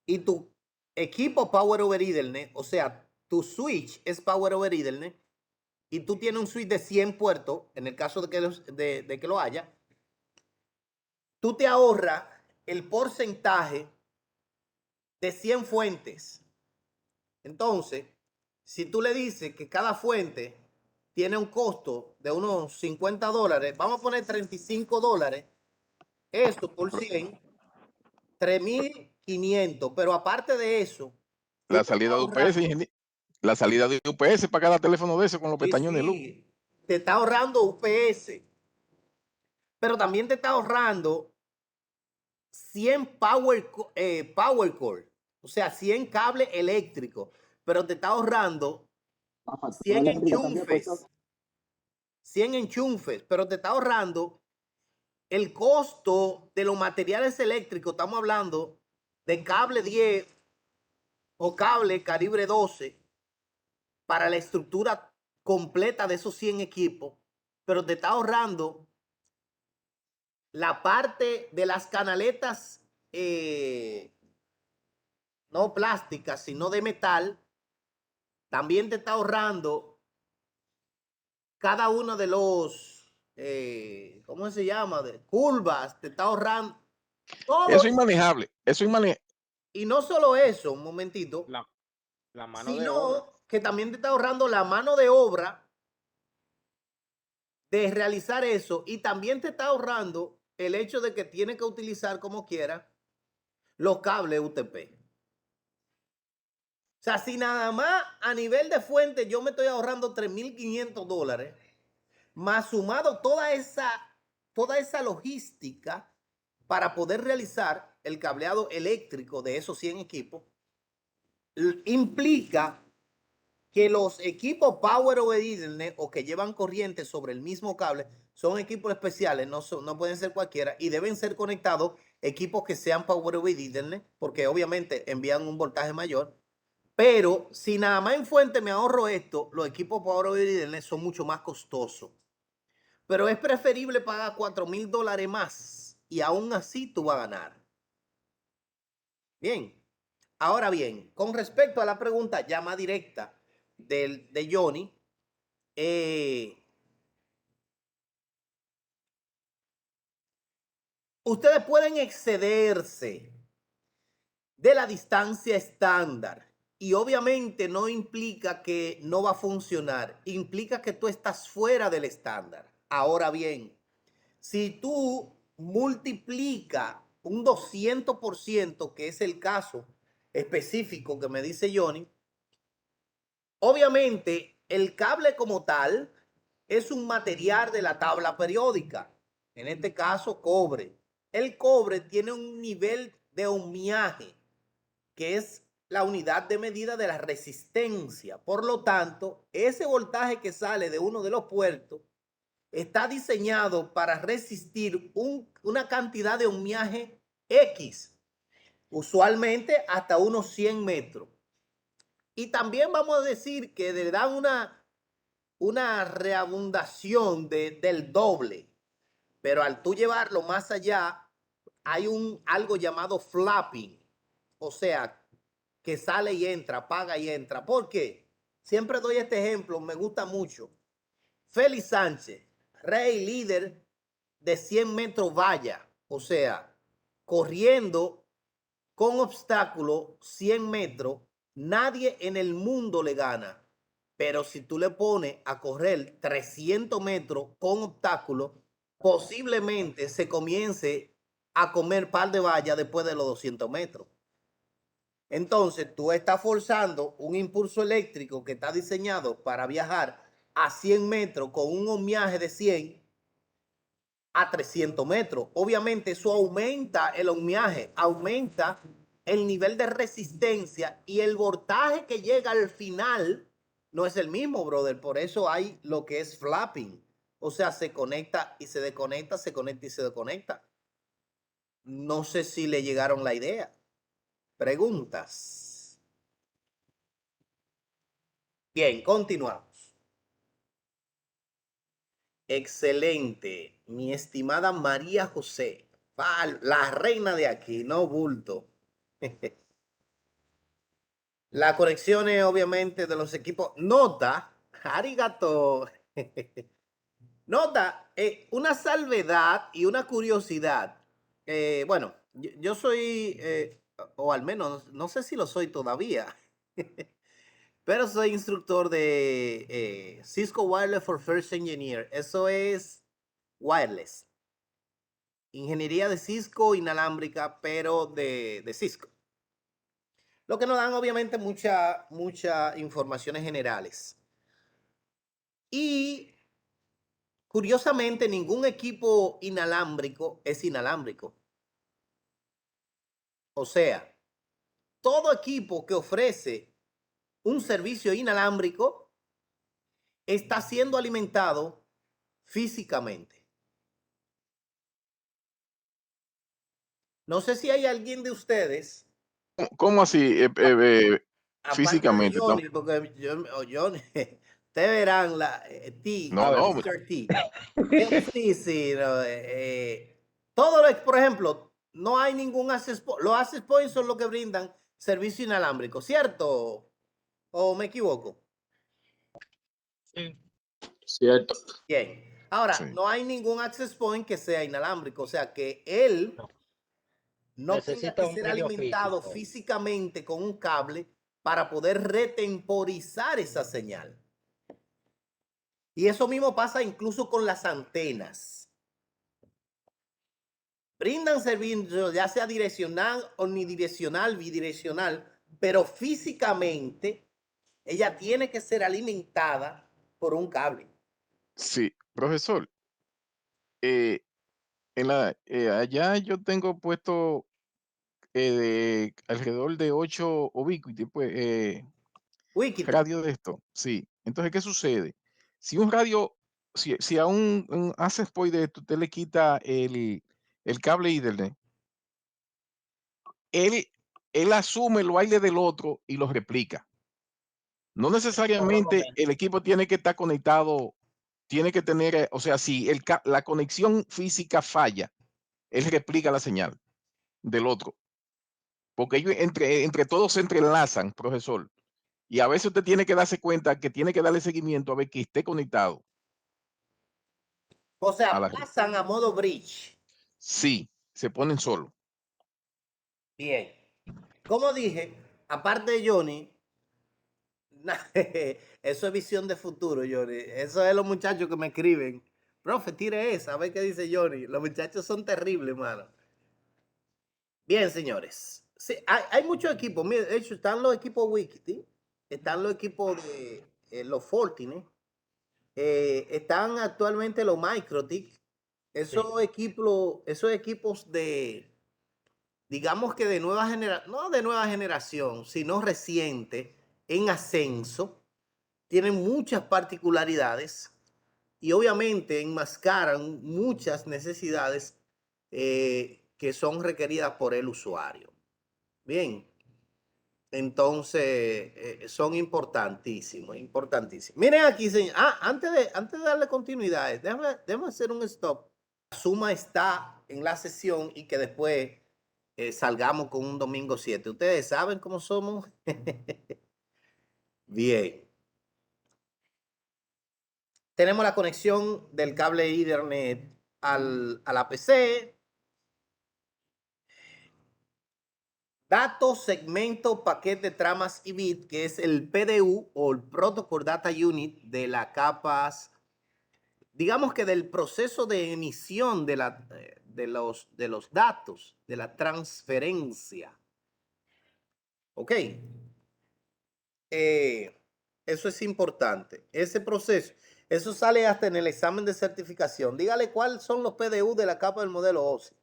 y tu equipo Power over Ethernet, o sea, tu switch es Power over Ethernet, y tú tienes un switch de 100 puertos, en el caso de que lo haya, tú te ahorras el porcentaje de 100 fuentes. Entonces, si tú le dices que cada fuente tiene un costo de unos $50, vamos a poner $35, eso por 100, 3,500. Pero aparte de eso, tú La te estás salida de UPS, ahorrando. la salida de UPS para cada teléfono de ese con los Sí, pestañones de luz. sí, te está ahorrando UPS, pero también te está ahorrando 100 power core, o sea, 100 cables eléctricos, pero te está ahorrando 100 enchufes, 100 enchufes, pero te está ahorrando el costo de los materiales eléctricos. Estamos hablando de cable 10 o cable calibre 12 para la estructura completa de esos 100 equipos, pero te está ahorrando la parte de las canaletas no plásticas, sino de metal. También te está ahorrando cada uno de los, ¿cómo se llama? De curvas, te está ahorrando todo. Eso es inmanejable. Eso es inmanejable. Y no solo eso, un momentito, La mano de sino obra. que también te está ahorrando la mano de obra de realizar eso, y también te está ahorrando el hecho de que tiene que utilizar como quiera los cables UTP. O sea, si nada más a nivel de fuente yo me estoy ahorrando $3,500, más sumado toda esa logística para poder realizar el cableado eléctrico de esos 100 equipos, implica que los equipos Power over Ethernet o que llevan corriente sobre el mismo cable son equipos especiales, no pueden ser cualquiera, y deben ser conectados equipos que sean Power over Ethernet, porque obviamente envían un voltaje mayor. Pero si nada más en fuente me ahorro esto, los equipos Power over Ethernet son mucho más costosos. Pero es preferible pagar $4,000 más y aún así tú vas a ganar. Bien. Ahora bien, con respecto a la pregunta ya más directa de Johnny, ustedes pueden excederse de la distancia estándar y obviamente no implica que no va a funcionar, implica que tú estás fuera del estándar. Ahora bien, si tú multiplicas un 200%, que es el caso específico que me dice Johnny, obviamente el cable como tal es un material de la tabla periódica, en este caso cobre. El cobre tiene un nivel de ohmiaje, que es la unidad de medida de la resistencia. Por lo tanto, ese voltaje que sale de uno de los puertos está diseñado para resistir una cantidad de ohmiaje X, usualmente hasta unos 100 metros. Y también vamos a decir que le dan una reabundación del doble, pero al tú llevarlo más allá, hay algo llamado flapping, o sea, que sale y entra, apaga y entra. ¿Por qué? Siempre doy este ejemplo, me gusta mucho. Félix Sánchez, rey líder de 100 metros valla, o sea, corriendo con obstáculo 100 metros, nadie en el mundo le gana. Pero si tú le pones a correr 300 metros con obstáculo, posiblemente se comience a comer par de vallas después de los 200 metros. Entonces, tú estás forzando un impulso eléctrico que está diseñado para viajar a 100 metros con un ohmiaje de 100 a 300 metros. Obviamente, eso aumenta el ohmiaje, aumenta el nivel de resistencia y el voltaje que llega al final no es el mismo, brother. Por eso hay lo que es flapping. O sea, se conecta y se desconecta, se conecta y se desconecta. No sé si le llegaron la idea. Preguntas. Bien, continuamos. Excelente, mi estimada María José, la reina de aquí, no bulto. La conexión es obviamente de los equipos. Nota, arigato. Nota, una salvedad y una curiosidad. Bueno, yo soy, o al menos, no sé si lo soy todavía, pero soy instructor de Cisco Wireless for First Engineer. Eso es wireless. Ingeniería de Cisco inalámbrica, pero de Cisco. Lo que nos dan obviamente muchas informaciones generales. Y curiosamente ningún equipo inalámbrico es inalámbrico. O sea, todo equipo que ofrece un servicio inalámbrico está siendo alimentado físicamente. No sé si hay alguien de ustedes ¿Cómo así? Aparte de Físicamente. Johnny, porque Johnny, ustedes verán T, No, no, Mr. T. Sí, sí, no, todo lo, por ejemplo, no hay ningún access point. Los access points son los que brindan servicio inalámbrico, ¿cierto? ¿O me equivoco? Sí. Cierto. Bien. Ahora, sí. no hay ningún access point que sea inalámbrico, o sea que él No. no tenga Necesita que un ser medio alimentado físico. físicamente con un cable para poder retemporizar esa señal. Y eso mismo pasa incluso con las antenas. Brindan servicio ya sea direccional, omnidireccional, bidireccional, pero físicamente ella tiene que ser alimentada por un cable. Sí, profesor. Allá yo tengo puesto alrededor de 8 Ubiquiti, pues, Wikiti. radio de esto. Sí. Entonces, ¿qué sucede? Si un radio, si a un access point de esto usted le quita el cable Ethernet, él, él asume el baile del otro y lo replica. No necesariamente el equipo tiene que estar conectado, tiene que tener, o sea, si la conexión física falla, él replica la señal del otro. Porque ellos entre todos se entrelazan, profesor. Y a veces usted tiene que darse cuenta que tiene que darle seguimiento a ver que esté conectado. O A sea, la red. pasan a modo bridge. Sí, se ponen solo. Bien. Como dije, aparte de Johnny, eso es visión de futuro, Johnny. Eso es los muchachos que me escriben. Profe, tire esa, a ver qué dice Johnny. Los muchachos son terribles, mano. Bien, señores. Sí, hay muchos equipos. Miren, de hecho, están los equipos Wikiti, están los equipos de los Fortinet, están actualmente los Microtik. Esos equipos de, digamos que de nueva generación, no de nueva generación, sino reciente, en ascenso, tienen muchas particularidades y obviamente enmascaran muchas necesidades que son requeridas por el usuario. Bien, entonces son importantísimos, importantísimos. Miren aquí, señor. Antes de darle continuidad, déjame hacer un stop. Suma está en la sesión y que después salgamos con un domingo 7. Ustedes saben cómo somos. Bien. Tenemos la conexión del cable Ethernet a la PC. Datos, segmento, paquete, tramas y bit, que es el PDU o el Protocol Data Unit de las capas, digamos que del proceso de emisión de los datos, de la transferencia. ¿Ok? Eso es importante. Ese proceso, eso sale hasta en el examen de certificación. Dígale cuáles son los PDU de la capa del modelo OSI.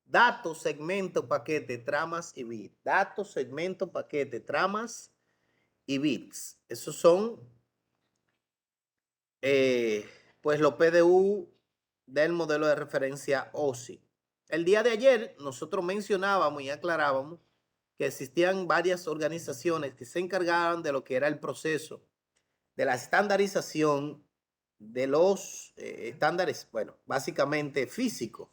Datos, segmento, paquete, tramas y bits. Datos, segmento, paquete, tramas y bits. Esos son, pues, los PDU del modelo de referencia OSI. El día de ayer nosotros mencionábamos y aclarábamos que existían varias organizaciones que se encargaban de lo que era el proceso de la estandarización de los estándares, bueno, básicamente físicos.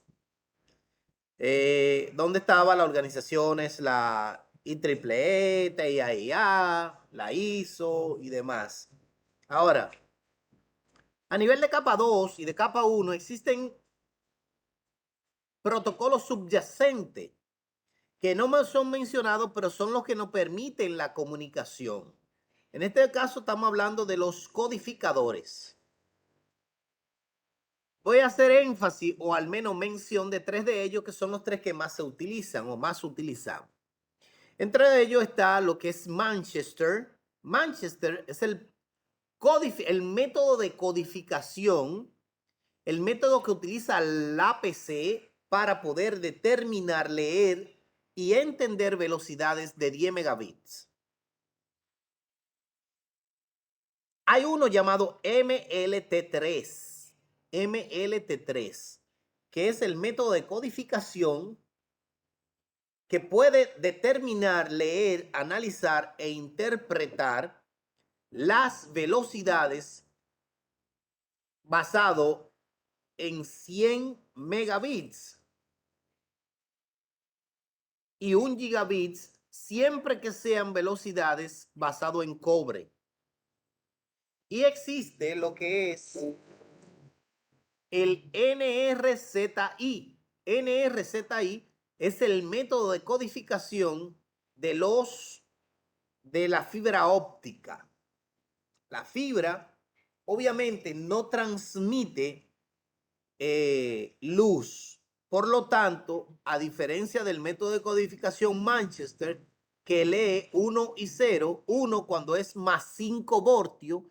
Donde estaban las organizaciones, la IEEE, TIAIA, la ISO y demás. Ahora, a nivel de capa 2 y de capa 1 existen protocolos subyacentes que no son mencionados, pero son los que nos permiten la comunicación. En este caso estamos hablando de los codificadores. Voy a hacer énfasis o al menos mención de 3 de ellos que son los 3 que más se utilizan o más utilizamos. Entre ellos está lo que es Manchester. Manchester es el método de codificación, el método que utiliza la PC para poder determinar, leer y entender velocidades de 10 megabits. Hay uno llamado MLT3. MLT3, que es el método de codificación que puede determinar, leer, analizar e interpretar las velocidades basado en 100 megabits y 1 gigabits siempre que sean velocidades basado en cobre. Y existe lo que es el NRZI. NRZI es el método de codificación de la fibra óptica. La fibra obviamente no transmite luz. Por lo tanto, a diferencia del método de codificación Manchester, que lee 1 y 0, 1 cuando es más 5 voltios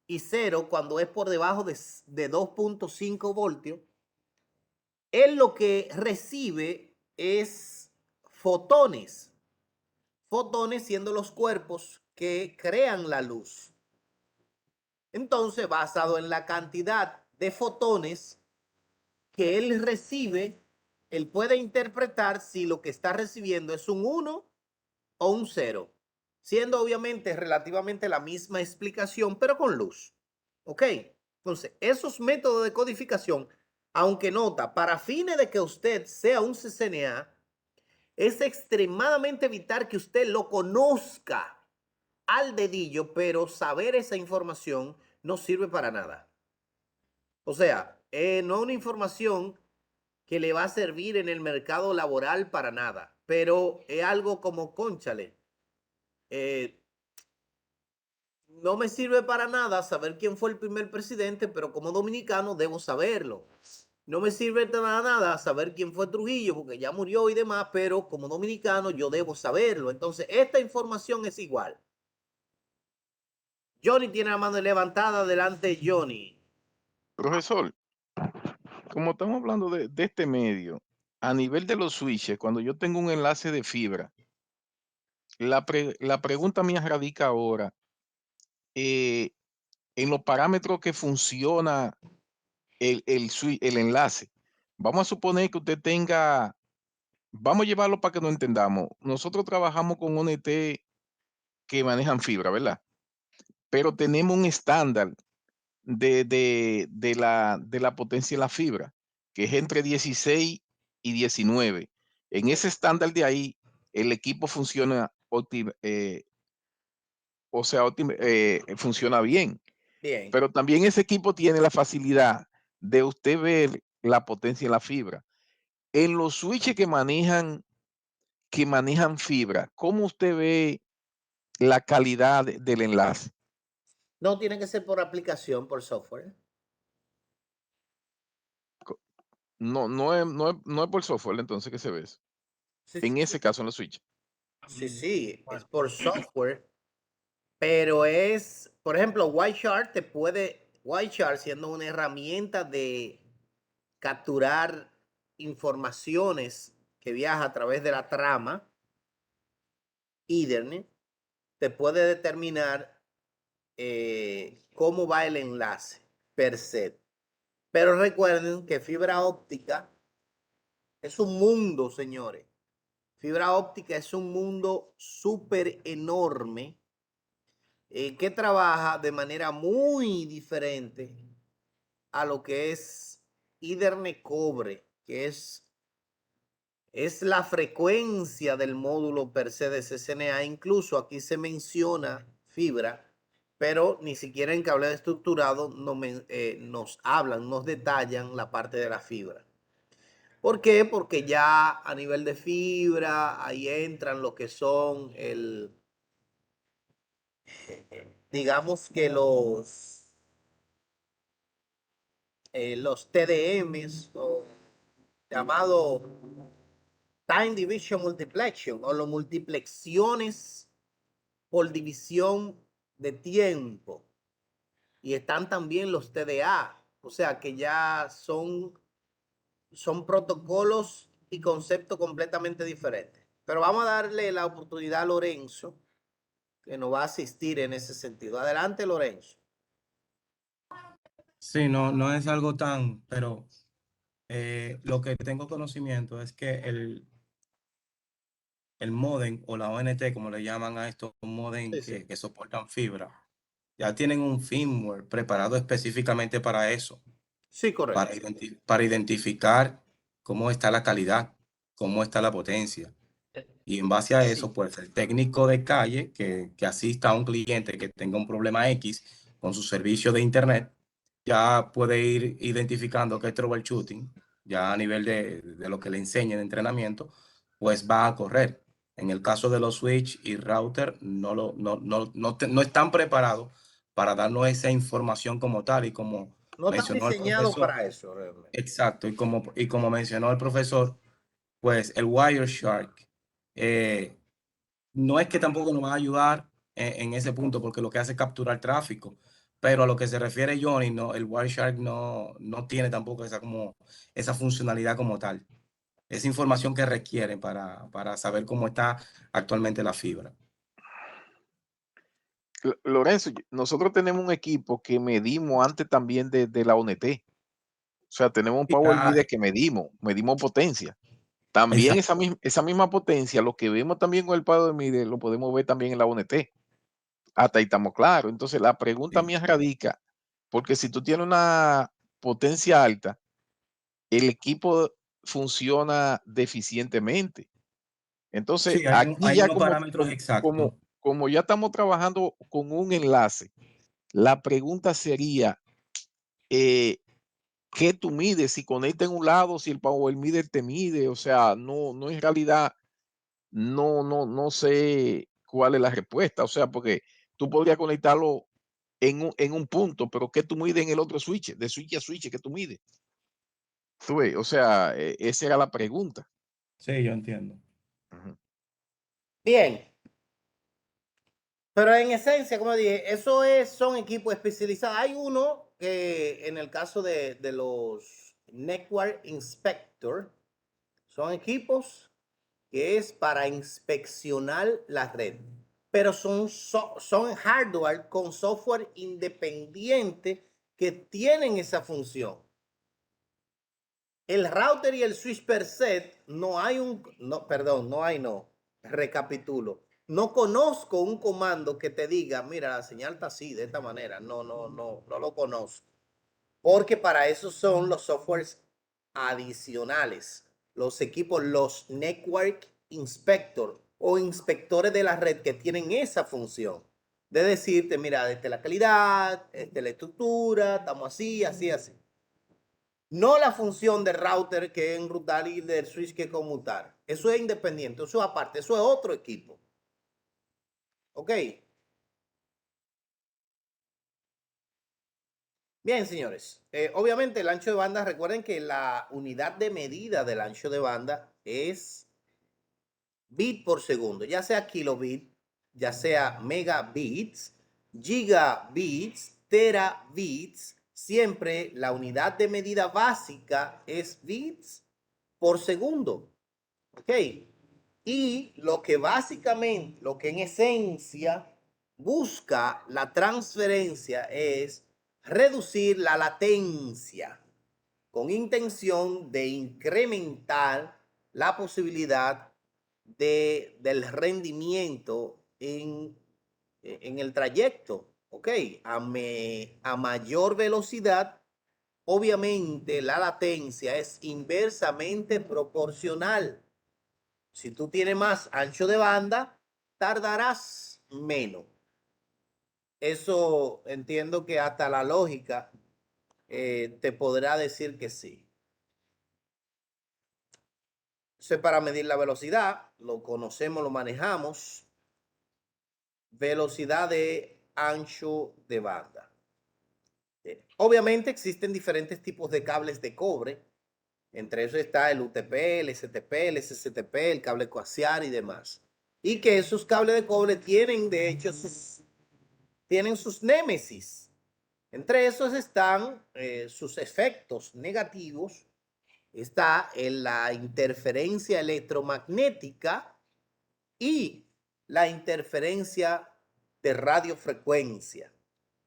y 0 cuando es por debajo de 2.5 voltios, él lo que recibe es fotones. Fotones siendo los cuerpos que crean la luz. Entonces, basado en la cantidad de fotones que él recibe, él puede interpretar si lo que está recibiendo es un 1 o un 0, siendo obviamente relativamente la misma explicación, pero con luz. ¿Ok? Entonces, esos métodos de codificación, aunque nota, para fines de que usted sea un CCNA, es extremadamente vital que usted lo conozca al dedillo, pero saber esa información no sirve para nada. O sea, no es una información que le va a servir en el mercado laboral para nada, pero es algo como, cónchale, no me sirve para nada saber quién fue el primer presidente, pero como dominicano debo saberlo. No me sirve para nada saber quién fue Trujillo, porque ya murió y demás, pero como dominicano yo debo saberlo. Entonces, esta información es igual. Johnny tiene la mano levantada. Adelante, Johnny. Profesor, como estamos hablando de este medio, a nivel de los switches, cuando yo tengo un enlace de fibra, la pregunta mía radica ahora en los parámetros que funciona el enlace. Vamos a suponer que usted tenga, vamos a llevarlo para que nos entendamos. Nosotros trabajamos con ONT que manejan fibra, ¿verdad? Pero tenemos un estándar de la potencia de la fibra, que es entre 16 y 19. En ese estándar de ahí, el equipo funciona funciona bien. Bien. Pero también ese equipo tiene la facilidad de usted ver la potencia en la fibra. En los switches que manejan fibra, ¿cómo usted ve la calidad del enlace? No tiene que ser por aplicación, por software. No es por software entonces que se ve eso. Sí, En sí, ese caso en los switches. sí, es por software, pero es, por ejemplo, Wireshark Wireshark siendo una herramienta de capturar informaciones que viaja a través de la trama Ethernet, te puede determinar cómo va el enlace per se. Pero recuerden que fibra óptica es un mundo, señores. Fibra óptica es un mundo súper enorme que trabaja de manera muy diferente a lo que es Ethernet cobre, que es la frecuencia del módulo per se de CCNA. Incluso aquí se menciona fibra, pero ni siquiera en cableado estructurado nos hablan, nos detallan la parte de la fibra. ¿Por qué? Porque ya a nivel de fibra, ahí entran lo que son digamos que los TDMs, o llamado Time Division Multiplexation, o las multiplexiones por división de tiempo. Y están también los TDA, o sea que ya son protocolos y conceptos completamente diferentes. Pero vamos a darle la oportunidad a Lorenzo, que nos va a asistir en ese sentido. Adelante, Lorenzo. Sí, no es algo tan, pero lo que tengo conocimiento es que el módem o la ONT, como le llaman a estos módem Sí, sí. que soportan fibra, ya tienen un firmware preparado específicamente para eso, Sí, correcto. para identificar cómo está la calidad, cómo está la potencia. Y en base a eso, Sí. pues el técnico de calle que asista a un cliente que tenga un problema X con su servicio de internet, ya puede ir identificando que es troubleshooting, ya a nivel de lo que le enseñe de entrenamiento, pues va a correr. En el caso de los switch y router, no están preparados para darnos esa información como tal y como No están mencionó el diseñados profesor. para eso, realmente. Exacto, y como mencionó el profesor, pues el Wireshark no es que tampoco nos va a ayudar en ese punto, porque lo que hace es capturar tráfico, pero a lo que se refiere Johnny, no, el Wireshark no tiene tampoco esa funcionalidad como tal, esa información que requiere para saber cómo está actualmente la fibra. Lorenzo, nosotros tenemos un equipo que medimos antes también de la ONT. O sea, tenemos un Power Meter que medimos potencia. También esa misma potencia, lo que vemos también con el Power Meter, lo podemos ver también en la ONT. Hasta ahí estamos claros. Entonces, la pregunta mía radica, porque si tú tienes una potencia alta, el equipo funciona deficientemente. Entonces, Sí, aquí hay ya unos parámetros exactos. como ya estamos trabajando con un enlace, la pregunta sería, ¿qué tú mides? Si conecta en un lado, si el Power Meter te mide, o sea, no en realidad, no sé cuál es la respuesta, o sea, porque tú podrías conectarlo en un punto, pero ¿qué tú mides en el otro switch? De switch a switch, ¿qué tú mides? Tú ves, o sea, esa era la pregunta. Sí, yo entiendo. Ujú. Bien. Pero en esencia, como dije, son equipos especializados. Hay uno que en el caso de los Network Inspector, son equipos que es para inspeccionar la red, pero son hardware con software independiente que tienen esa función. El router y el switch per se, recapitulo. No conozco un comando que te diga, mira, la señal está así, de esta manera. No lo conozco. Porque para eso son los softwares adicionales, los equipos, los Network Inspector o inspectores de la red que tienen esa función de decirte, mira, esta es la calidad, esta es la estructura, estamos así, así, así. No la función del router que es enrutar y del switch que es conmutar. Eso es independiente, eso es aparte, eso es otro equipo. ¿Ok? Bien, señores. Obviamente el ancho de banda, recuerden que la unidad de medida del ancho de banda es bit por segundo, ya sea kilobit, ya sea megabits, gigabits, terabits. Siempre la unidad de medida básica es bits por segundo. ¿Ok? Y lo que básicamente, lo que en esencia busca la transferencia es reducir la latencia con intención de incrementar la posibilidad del rendimiento en el trayecto. ¿Ok? A mayor velocidad, obviamente la latencia es inversamente proporcional. Si tú tienes más ancho de banda, tardarás menos. Eso entiendo que hasta la lógica te podrá decir que sí. Eso es para medir la velocidad, lo conocemos, lo manejamos. Velocidad de ancho de banda. Obviamente existen diferentes tipos de cables de cobre. Entre eso está el UTP, el STP, el SSTP, el cable coaxial y demás. Y que esos cables de cobre tienen, de hecho, tienen sus némesis. Entre esos están sus efectos negativos. Está en la interferencia electromagnética y la interferencia de radiofrecuencia,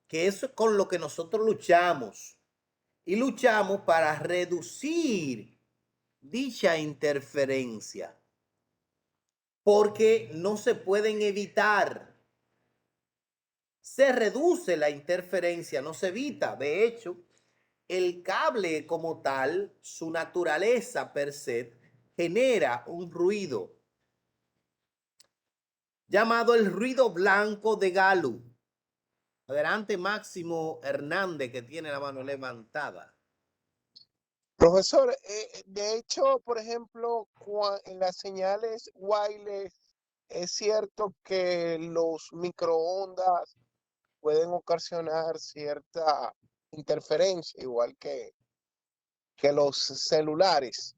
que es con lo que nosotros luchamos. Y luchamos para reducir dicha interferencia. porque no se pueden evitar. Se reduce la interferencia, no se evita. De hecho, el cable como tal, su naturaleza per se, genera un ruido llamado el ruido blanco de Galo. Adelante, Máximo Hernández, que tiene la mano levantada. Profesor, de hecho, por ejemplo, en las señales wireless, es cierto que los microondas pueden ocasionar cierta interferencia, igual que los celulares.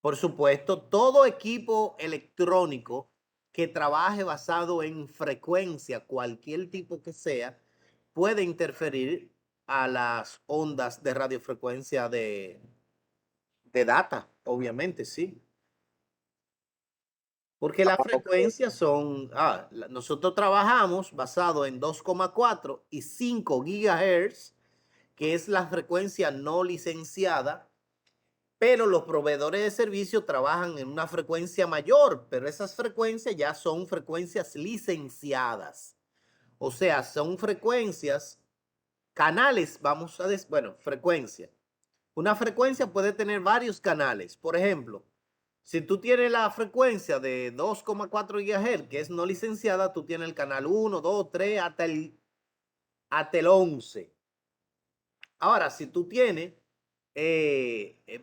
Por supuesto, todo equipo electrónico que trabaje basado en frecuencia, cualquier tipo que sea, puede interferir a las ondas de radiofrecuencia de data, obviamente, sí. Porque las frecuencias son, nosotros trabajamos basado en 2,4 y 5 gigahertz, que es la frecuencia no licenciada, pero los proveedores de servicio trabajan en una frecuencia mayor, pero esas frecuencias ya son frecuencias licenciadas. O sea, son frecuencias, canales, vamos a decir, bueno, frecuencia. Una frecuencia puede tener varios canales. Por ejemplo, si tú tienes la frecuencia de 2,4 GHz, que es no licenciada, tú tienes el canal 1, 2, 3, hasta el 11. Ahora, si tú tienes,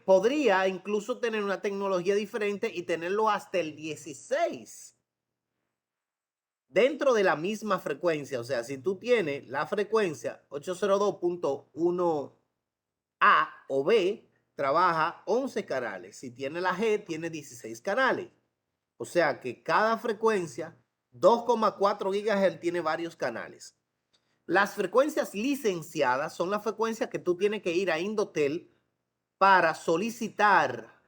podría incluso tener una tecnología diferente y tenerlo hasta el 16. Dentro de la misma frecuencia, o sea, si tú tienes la frecuencia 802.1A o B, trabaja 11 canales. Si tiene la G, tiene 16 canales. O sea que cada frecuencia, 2,4 GHz, tiene varios canales. Las frecuencias licenciadas son las frecuencias que tú tienes que ir a Indotel para solicitar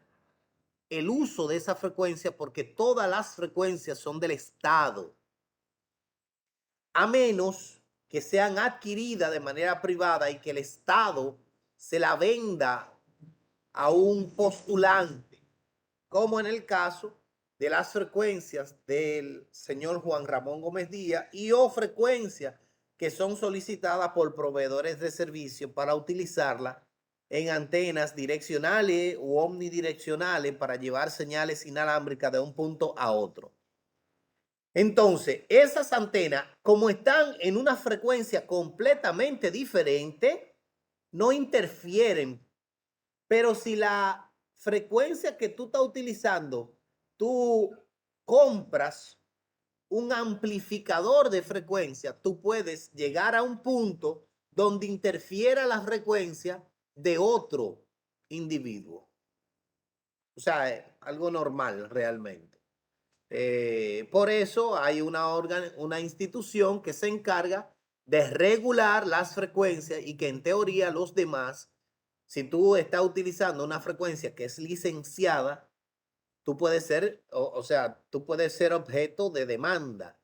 el uso de esa frecuencia, porque todas las frecuencias son del Estado, a menos que sean adquiridas de manera privada y que el Estado se la venda a un postulante, como en el caso de las frecuencias del señor Juan Ramón Gómez Díaz o frecuencias que son solicitadas por proveedores de servicio para utilizarla en antenas direccionales u omnidireccionales para llevar señales inalámbricas de un punto a otro. Entonces, esas antenas, como están en una frecuencia completamente diferente, no interfieren. Pero si la frecuencia que tú estás utilizando, tú compras un amplificador de frecuencia, tú puedes llegar a un punto donde interfiera la frecuencia de otro individuo. O sea, algo normal realmente. Por eso hay una institución que se encarga de regular las frecuencias y que en teoría los demás, si tú estás utilizando una frecuencia que es licenciada, tú puedes ser, tú puedes ser objeto de demanda,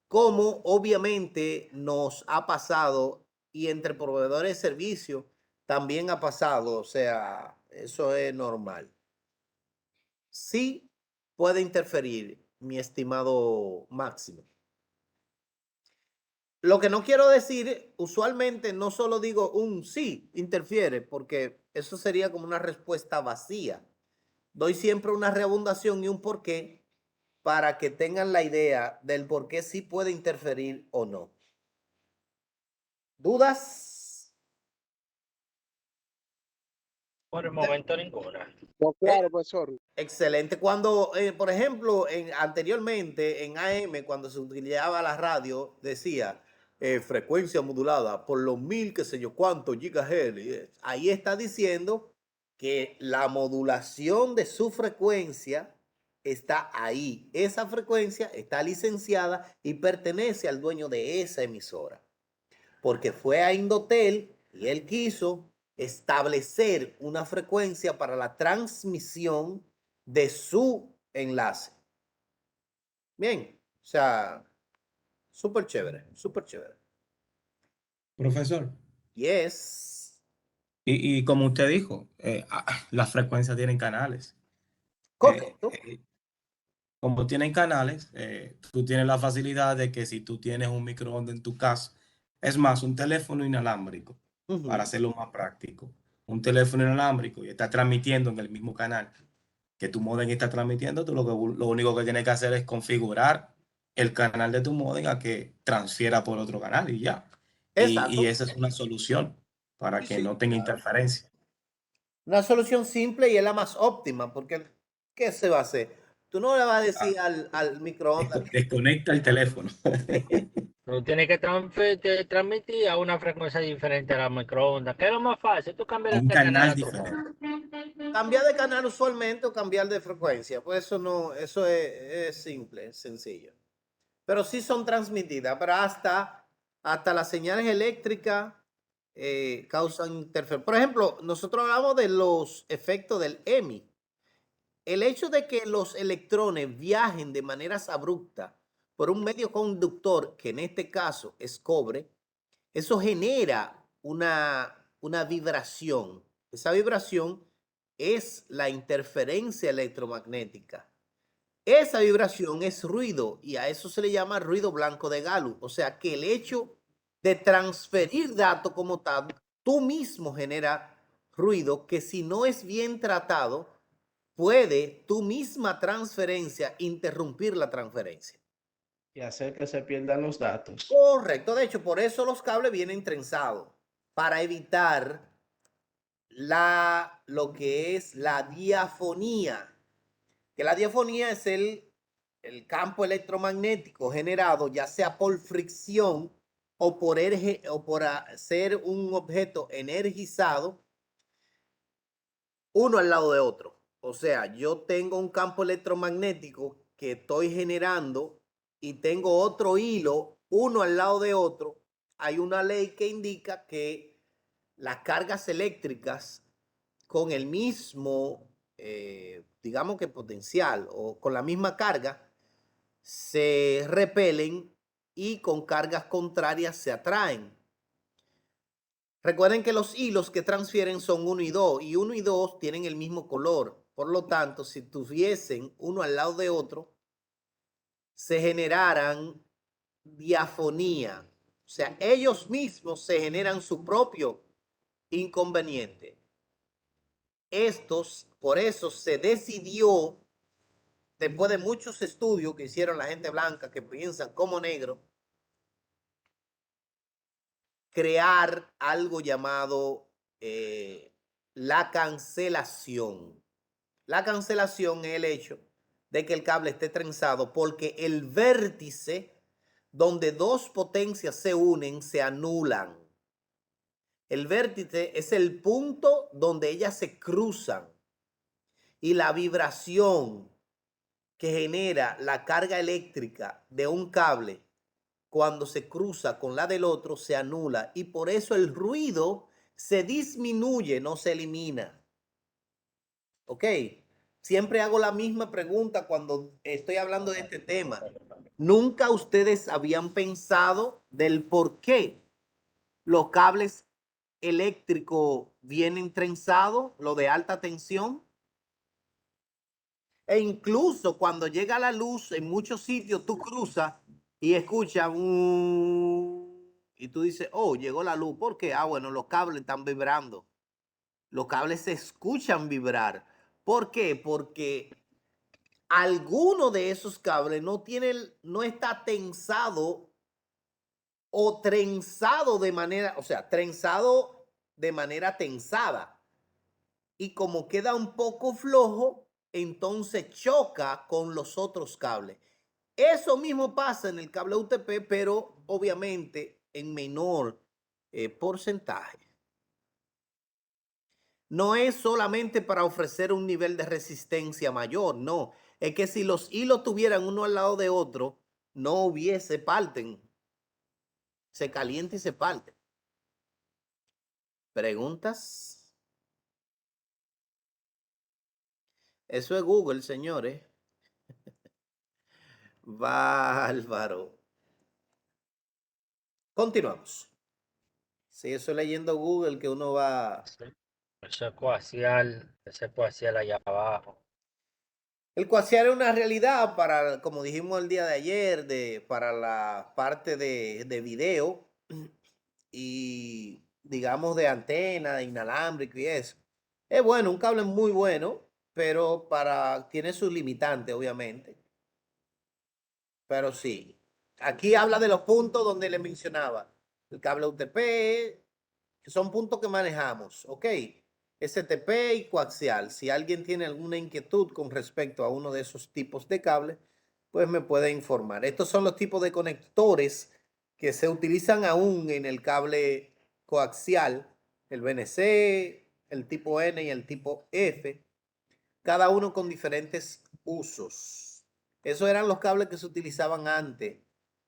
como obviamente nos ha pasado y entre proveedores de servicio también ha pasado. O sea, eso es normal. Sí puede interferir, mi estimado Máximo. Lo que no quiero decir, usualmente no solo digo un sí, interfiere, porque eso sería como una respuesta vacía. Doy siempre una reabundación y un porqué para que tengan la idea del por qué sí puede interferir o no. ¿Dudas? Por el momento ninguna. No, claro, profesor. Excelente. Cuando, por ejemplo, anteriormente en AM, cuando se utilizaba la radio, decía frecuencia modulada por los 1000, qué sé yo cuántos gigahertz. Ahí está diciendo que la modulación de su frecuencia está ahí. Esa frecuencia está licenciada y pertenece al dueño de esa emisora. Porque fue a Indotel y él quiso establecer una frecuencia para la transmisión de su enlace. Bien, o sea, súper chévere, súper chévere. Profesor. Yes. Y como usted dijo, las frecuencias tienen canales. Correcto. como tienen canales, tú tienes la facilidad de que si tú tienes un microondas en tu casa, es más, un teléfono inalámbrico, para hacerlo más práctico, un teléfono inalámbrico y está transmitiendo en el mismo canal que tu modem está transmitiendo, tú lo único que tienes que hacer es configurar el canal de tu modem a que transfiera por otro canal y ya. Y Exacto. esa es una solución para Sí, que sí, no tenga claro. interferencia. Una solución simple y es la más óptima, porque ¿qué se va a hacer? Tú no le vas a decir al microondas que Desconecta el teléfono. Tú tienes que transmitir a una frecuencia diferente a la microondas. ¿Qué es lo más fácil? Tú A cambias un de canal canal a tu diferente. modo. cambiar de canal usualmente o cambiar de frecuencia. Pues eso no, eso es simple, es sencillo. Pero sí son transmitidas, pero hasta las señales eléctricas causan interferencia. Por ejemplo, nosotros hablamos de los efectos del EMI. El hecho de que los electrones viajen de maneras abruptas por un medio conductor, que en este caso es cobre, eso genera una vibración. Esa vibración es la interferencia electromagnética. Esa vibración es ruido y a eso se le llama ruido blanco de Galo. O sea que el hecho de transferir datos como tal, tú mismo genera ruido que si no es bien tratado, puede tu misma transferencia interrumpir la transferencia. Y hacer que se pierdan los datos. Correcto, de hecho, por eso los cables vienen trenzados, para evitar lo que es la diafonía. Que la diafonía es el campo electromagnético generado ya sea por fricción o por ser un objeto energizado uno al lado de otro. O sea, yo tengo un campo electromagnético que estoy generando y tengo otro hilo uno al lado de otro. Hay una ley que indica que las cargas eléctricas con el mismo, digamos que potencial o con la misma carga, se repelen y con cargas contrarias se atraen. Recuerden que los hilos que transfieren son 1 y 2 y 1 y 2 tienen el mismo color. Por lo tanto, si tuviesen uno al lado de otro, se generaran diafonía. O sea, ellos mismos se generan su propio inconveniente. Por eso se decidió, después de muchos estudios que hicieron la gente blanca que piensan como negro, crear algo llamado la cancelación. La cancelación es el hecho de que el cable esté trenzado porque el vértice donde dos potencias se unen se anulan. El vértice es el punto donde ellas se cruzan y la vibración que genera la carga eléctrica de un cable cuando se cruza con la del otro se anula y por eso el ruido se disminuye, no se elimina. ¿Ok? Siempre hago la misma pregunta cuando estoy hablando de este tema. ¿Nunca ustedes habían pensado del por qué los cables eléctricos vienen trenzados, lo de alta tensión? E incluso cuando llega la luz, en muchos sitios tú cruzas y escuchas y tú dices, oh, llegó la luz. ¿Por qué? Ah, bueno, los cables están vibrando. Los cables se escuchan vibrar. ¿Por qué? Porque alguno de esos cables no está tensado o trenzado de manera, o sea, trenzado de manera tensada. Y como queda un poco flojo, entonces choca con los otros cables. Eso mismo pasa en el cable UTP, pero obviamente en menor porcentaje. No es solamente para ofrecer un nivel de resistencia mayor, no. Es que si los hilos tuvieran uno al lado de otro, no hubiese parten. Se calienta y se parte. ¿Preguntas? Eso es Google, señores. Bárbaro. Continuamos. Si eso leyendo Google que uno va... Eso es coaxial allá abajo. El coaxial es una realidad para, como dijimos el día de ayer, para la parte de video y digamos de antena, inalámbrico y eso. Es bueno, un cable muy bueno, pero tiene sus limitantes, obviamente. Pero sí, aquí habla de los puntos donde le mencionaba. El cable UTP, que son puntos que manejamos, ¿ok? STP y coaxial. Si alguien tiene alguna inquietud con respecto a uno de esos tipos de cables, pues me puede informar. Estos son los tipos de conectores que se utilizan aún en el cable coaxial, el BNC, el tipo N y el tipo F, cada uno con diferentes usos. Esos eran los cables que se utilizaban antes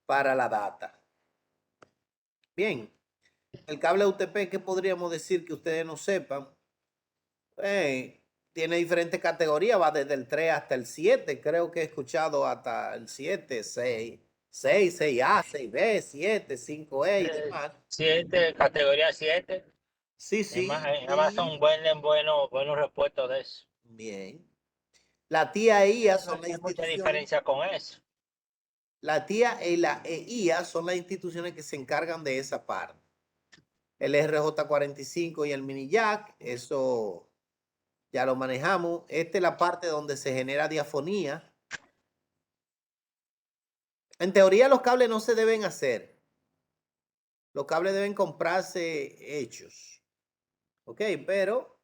para la data. Bien, el cable UTP, ¿qué podríamos decir que ustedes no sepan? Tiene diferentes categorías, va desde el 3 hasta el 7, creo que he escuchado hasta el 7, 6, 6A, 6B, 7, 5E y demás. 7, categoría 7. Sí, sí. En Amazon venden buenos repuestos de eso. Bien. La TIA e IA No son las hay mucha instituciones. diferencia con eso. La TIA y la EIA son las instituciones que se encargan de esa parte. El RJ45 y el mini jack, eso ya lo manejamos. Esta es la parte donde se genera diafonía. En teoría los cables no se deben hacer. Los cables deben comprarse hechos. Ok, pero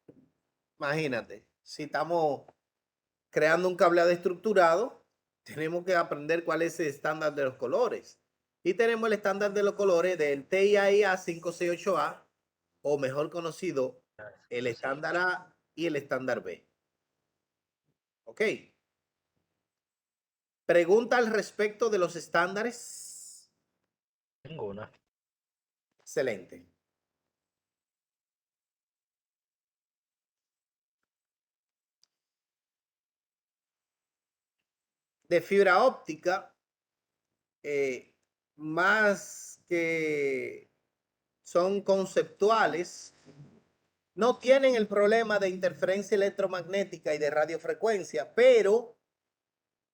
imagínate, si estamos creando un cableado estructurado, tenemos que aprender cuál es el estándar de los colores. Y tenemos el estándar de los colores del TIA 568A, o mejor conocido, el estándar A y el estándar B. Ok. Pregunta al respecto de los estándares. Ninguna. Excelente. De fibra óptica, más que son conceptuales, no tienen el problema de interferencia electromagnética y de radiofrecuencia, pero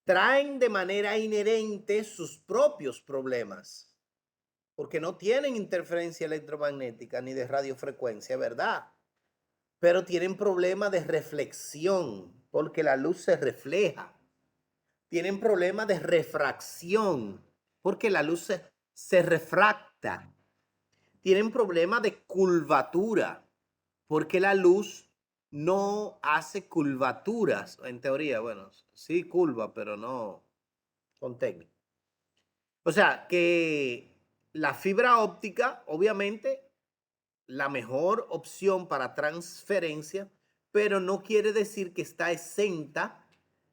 traen de manera inherente sus propios problemas, porque no tienen interferencia electromagnética ni de radiofrecuencia, ¿verdad? Pero tienen problemas de reflexión, porque la luz se refleja. Tienen problemas de refracción, porque la luz se refracta. Tienen problemas de curvatura, porque la luz no hace curvaturas. En teoría, bueno, sí curva, pero no con técnica. O sea, que la fibra óptica, obviamente, la mejor opción para transferencia, pero no quiere decir que está exenta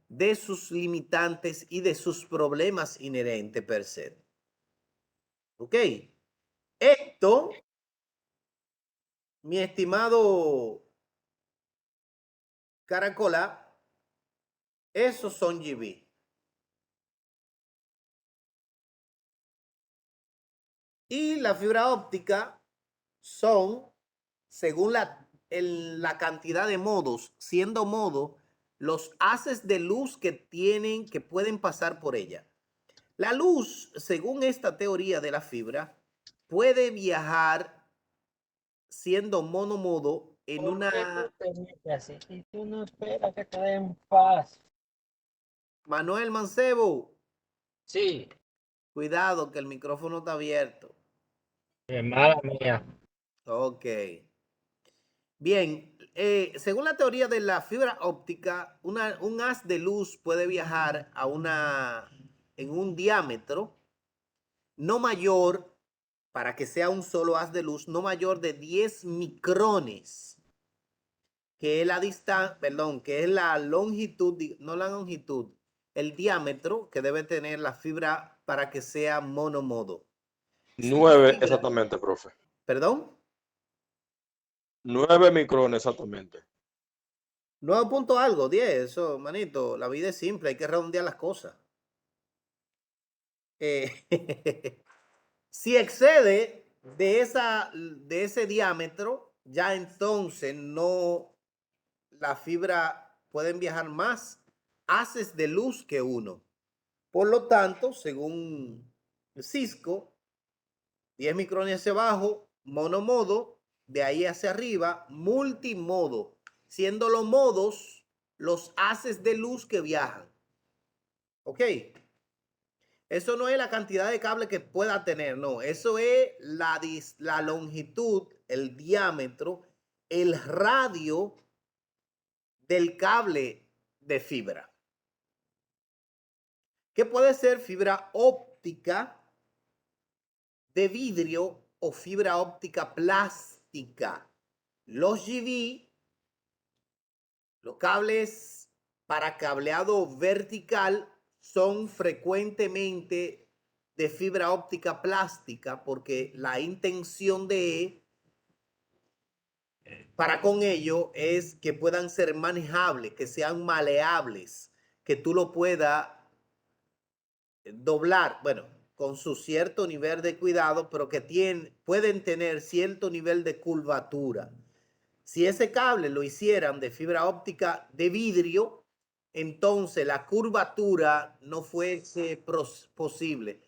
de sus limitantes y de sus problemas inherentes per se. ¿Ok? Esto, mi estimado Caracola, esos son GB. Y la fibra óptica son, según la cantidad de modos, siendo modo, los haces de luz que pueden pasar por ella. La luz, según esta teoría de la fibra, puede viajar siendo monomodo en ¿Por qué una... tú te metes así? Y tú no esperas que te den paz. Manuel Mancebo, Sí, cuidado que el micrófono está abierto. mala mía. Ok. Bien, según la teoría de la fibra óptica, un haz de luz puede viajar en un diámetro no mayor, para que sea un solo haz de luz, no mayor de 10 micrones, que es la distancia, perdón, que es la longitud, no la longitud, el diámetro que debe tener la fibra para que sea monomodo. 9 exactamente, profe. ¿Perdón? 9 micrones exactamente. 9 punto algo, 10, eso, manito, la vida es simple, hay que redondear las cosas. Si excede de ese diámetro, ya entonces no, la fibra pueden viajar más haces de luz que uno. Por lo tanto, según Cisco, 10 micrones hacia abajo, monomodo, de ahí hacia arriba, multimodo, siendo los modos los haces de luz que viajan. ¿Ok? Eso no es la cantidad de cable que pueda tener, no. Eso es la longitud, el diámetro, el radio del cable de fibra. Que puede ser fibra óptica de vidrio o fibra óptica plástica. Los GV, los cables para cableado vertical, son frecuentemente de fibra óptica plástica porque la intención para con ello es que puedan ser manejables, que sean maleables, que tú lo puedas doblar, bueno, con su cierto nivel de cuidado, pero que pueden tener cierto nivel de curvatura. Si ese cable lo hicieran de fibra óptica de vidrio, entonces la curvatura no fuese posible.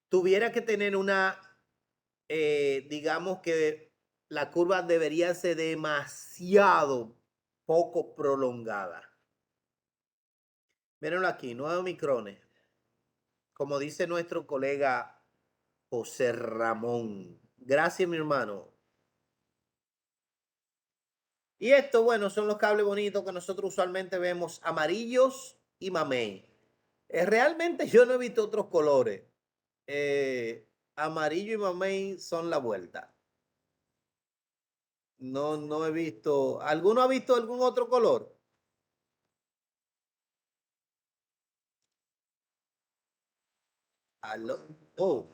Tuviera que tener una, digamos que la curva debería ser demasiado poco prolongada. Mírenlo aquí, 9 micrones. Como dice nuestro colega José Ramón. Gracias, mi hermano. Y esto, bueno, son los cables bonitos que nosotros usualmente vemos, amarillos y mamey. Realmente yo no he visto otros colores. Amarillo y mamey son la vuelta. No he visto. ¿Alguno ha visto algún otro color? ¿Aló? Oh.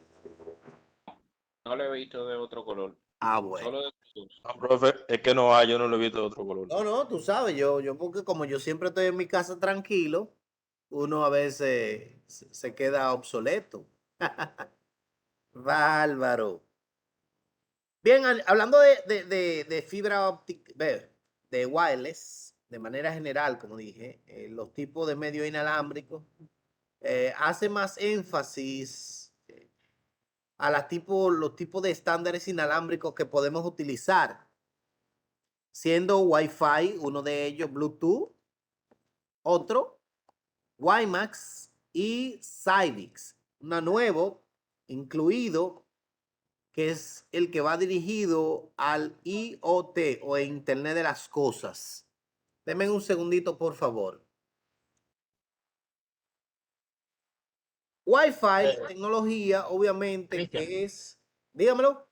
No lo he visto de otro color. Ah, bueno. Solo de estos. No, profe, es que no hay, yo no lo he visto de otro color. No, tú sabes, yo porque como yo siempre estoy en mi casa tranquilo, uno a veces se queda obsoleto. Bárbaro. Bien, hablando de fibra óptica, de wireless, de manera general, como dije, los tipos de medio inalámbrico, hace más énfasis a los tipos de estándares inalámbricos que podemos utilizar, siendo Wi-Fi uno de ellos, Bluetooth, otro, WiMAX y Cybix, uno nuevo incluido, que es el que va dirigido al IoT o Internet de las Cosas. Denme un segundito, por favor. Wi-Fi, tecnología, obviamente, Cristian. que es... Dígamelo.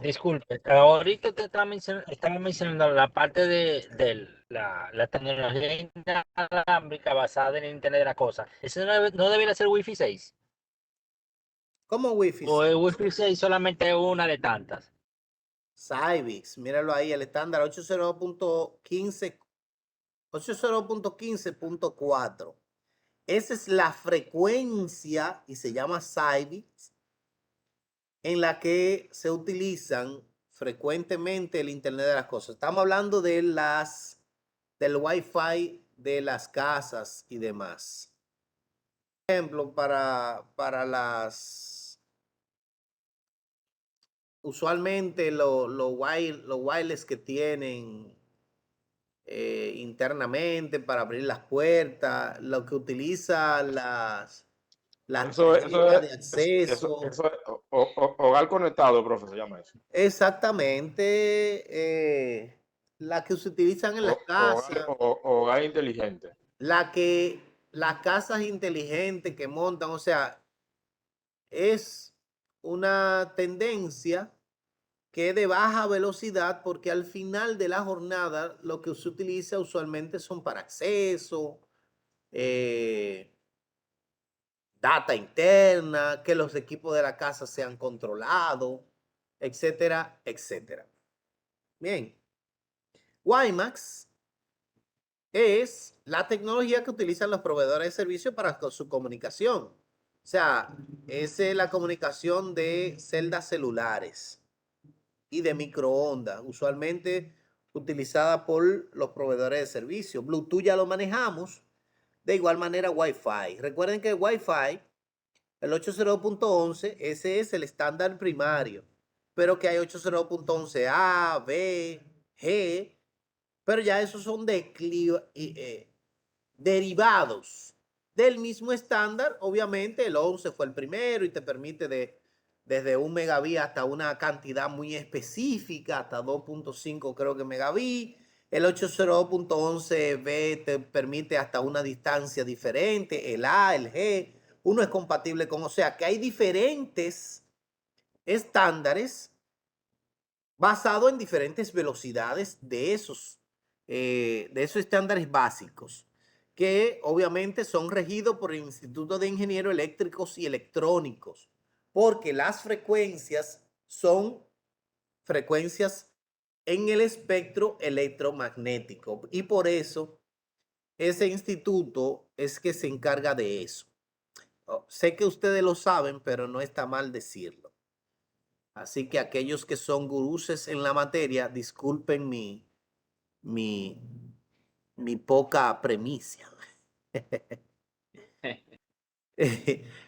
Disculpe, ahorita te estaba mencionando la parte de la tecnología inalámbrica basada en el Internet de las Cosas. ¿Eso no debería ser Wi-Fi 6? ¿Cómo Wi-Fi? ¿O el Wi-Fi 6 solamente es una de tantas? Cybix, míralo ahí, el estándar 80.15.4. Esa es la frecuencia y se llama Cybix, en la que se utilizan frecuentemente el Internet de las Cosas. Estamos hablando del Wi-Fi de las casas y demás. Por ejemplo, para las... Usualmente los wireless que tienen internamente para abrir las puertas, lo que utiliza las tarjetas de acceso. Eso es hogar conectado, profe, se llama eso. Exactamente, la que se utilizan en las casas. Hogar inteligente. Las casas inteligentes que montan, o sea, es una tendencia que es de baja velocidad porque al final de la jornada lo que se utiliza usualmente son para acceso, data interna, que los equipos de la casa sean controlados, etcétera, etcétera. Bien. WiMAX es la tecnología que utilizan los proveedores de servicios para su comunicación. O sea, es la comunicación de celdas celulares y de microondas. Usualmente utilizada por los proveedores de servicios. Bluetooth ya lo manejamos. De igual manera, Wi-Fi. Recuerden que Wi-Fi, el 802.11, ese es el estándar primario, pero que hay 802.11a, B, G, pero ya esos son derivados del mismo estándar. Obviamente el 11 fue el primero y te permite desde 1 megabit hasta una cantidad muy específica, hasta 2.5 creo que megabit. El 802.11b te permite hasta una distancia diferente, el A, el G, uno es compatible con, o sea que hay diferentes estándares basados en diferentes velocidades de esos estándares básicos, que obviamente son regidos por el Instituto de Ingenieros Eléctricos y Electrónicos, porque las frecuencias son frecuencias en el espectro electromagnético y por eso ese instituto es que se encarga de eso. Sé que ustedes lo saben, pero no está mal decirlo. Así que aquellos que son guruses en la materia, disculpen mi poca premicia.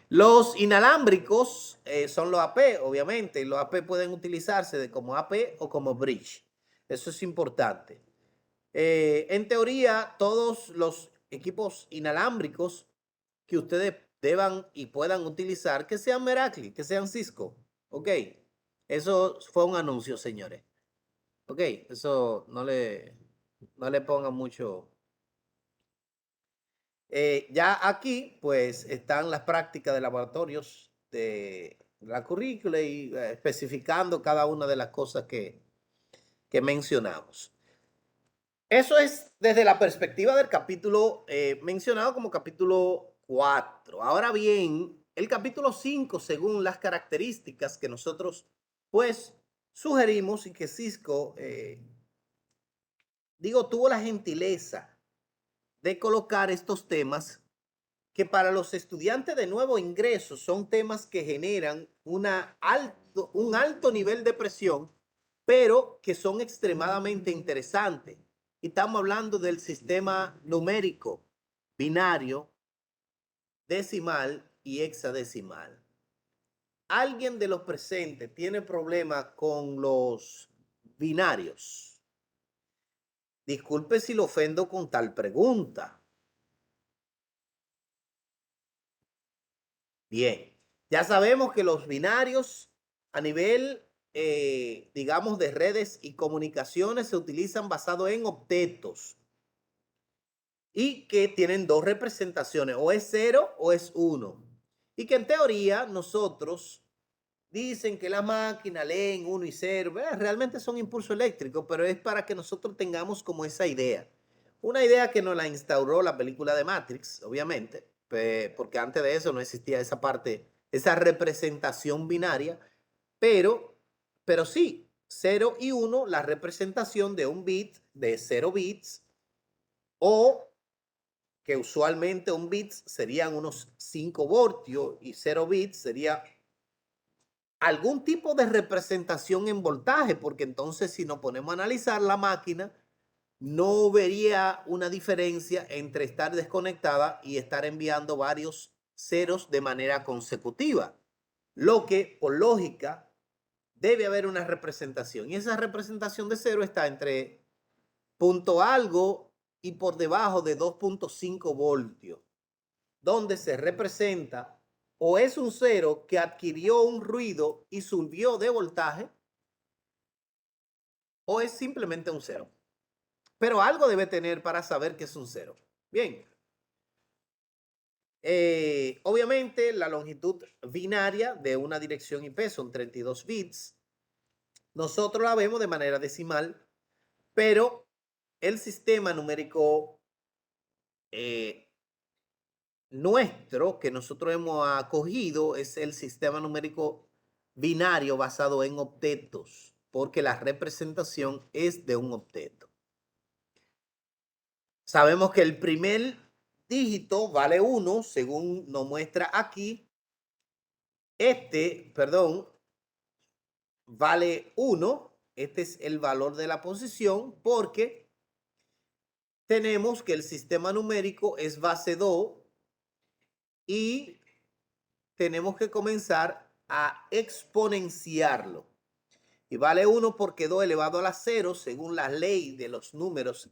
Los inalámbricos son los AP, obviamente. Los AP pueden utilizarse como AP o como bridge. Eso es importante. En teoría, todos los equipos inalámbricos que ustedes deban y puedan utilizar, que sean Meraki, que sean Cisco. Ok. Eso fue un anuncio, señores. Ok. Eso no le pongan mucho. Ya aquí, pues, están las prácticas de laboratorios de la currícula y especificando cada una de las cosas que mencionamos. Eso es desde la perspectiva del capítulo mencionado como capítulo 4. Ahora bien, el capítulo 5, según las características que nosotros, pues, sugerimos y que Cisco, tuvo la gentileza de colocar estos temas que para los estudiantes de nuevo ingreso son temas que generan un alto nivel de presión, pero que son extremadamente interesantes. Y estamos hablando del sistema numérico, binario, decimal y hexadecimal. ¿Alguien de los presentes tiene problema con los binarios? Disculpe si lo ofendo con tal pregunta. Bien, ya sabemos que los binarios a nivel, digamos, de redes y comunicaciones se utilizan basado en octetos y que tienen dos representaciones, o es 0 o es 1. Y que en teoría nosotros dicen que la máquina leen 1 y 0, realmente son impulsos eléctricos, pero es para que nosotros tengamos como esa idea. Una idea que nos la instauró la película de Matrix, obviamente, porque antes de eso no existía esa parte, esa representación binaria, pero sí, 0 y 1, la representación de un bit de 0 bits, o que usualmente un bit serían unos 5 voltios y 0 bits sería algún tipo de representación en voltaje, porque entonces si nos ponemos a analizar la máquina, no vería una diferencia entre estar desconectada y estar enviando varios ceros de manera consecutiva. Lo que, por lógica, debe haber una representación. Y esa representación de cero está entre punto algo y por debajo de 2.5 voltios, donde se representa o es un cero que adquirió un ruido y subió de voltaje, o es simplemente un cero. Pero algo debe tener para saber que es un cero. Bien. Obviamente la longitud binaria de una dirección IP son 32 bits. Nosotros la vemos de manera decimal, pero el sistema numérico nuestro que nosotros hemos acogido es el sistema numérico binario basado en octetos, porque la representación es de un octeto. Sabemos que el primer dígito vale 1, según nos muestra aquí. Vale 1 este es el valor de la posición porque tenemos que el sistema numérico es base 2 y tenemos que comenzar a exponenciarlo. Y vale 1 porque 2 elevado a la 0, según la ley de los números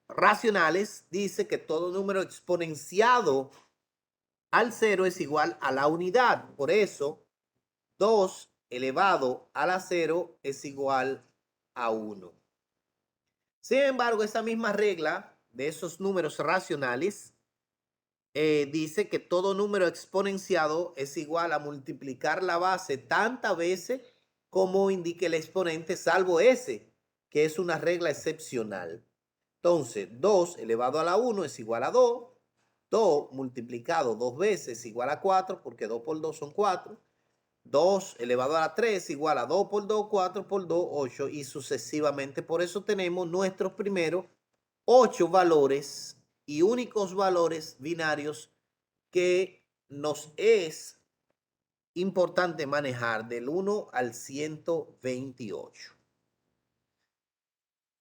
racionales, dice que todo número exponenciado al 0 es igual a la unidad. Por eso, 2 elevado a la 0 es igual a 1. Sin embargo, esa misma regla de esos números racionales dice que todo número exponenciado es igual a multiplicar la base tantas veces como indique el exponente, salvo ese, que es una regla excepcional. Entonces, 2 elevado a la 1 es igual a 2. 2 multiplicado 2 veces es igual a 4, porque 2 por 2 son 4. 2 elevado a la 3 es igual a 2 por 2, 4 por 2, 8 y sucesivamente. Por eso tenemos nuestros primeros 8 valores y únicos valores binarios que nos es importante manejar del 1 al 128.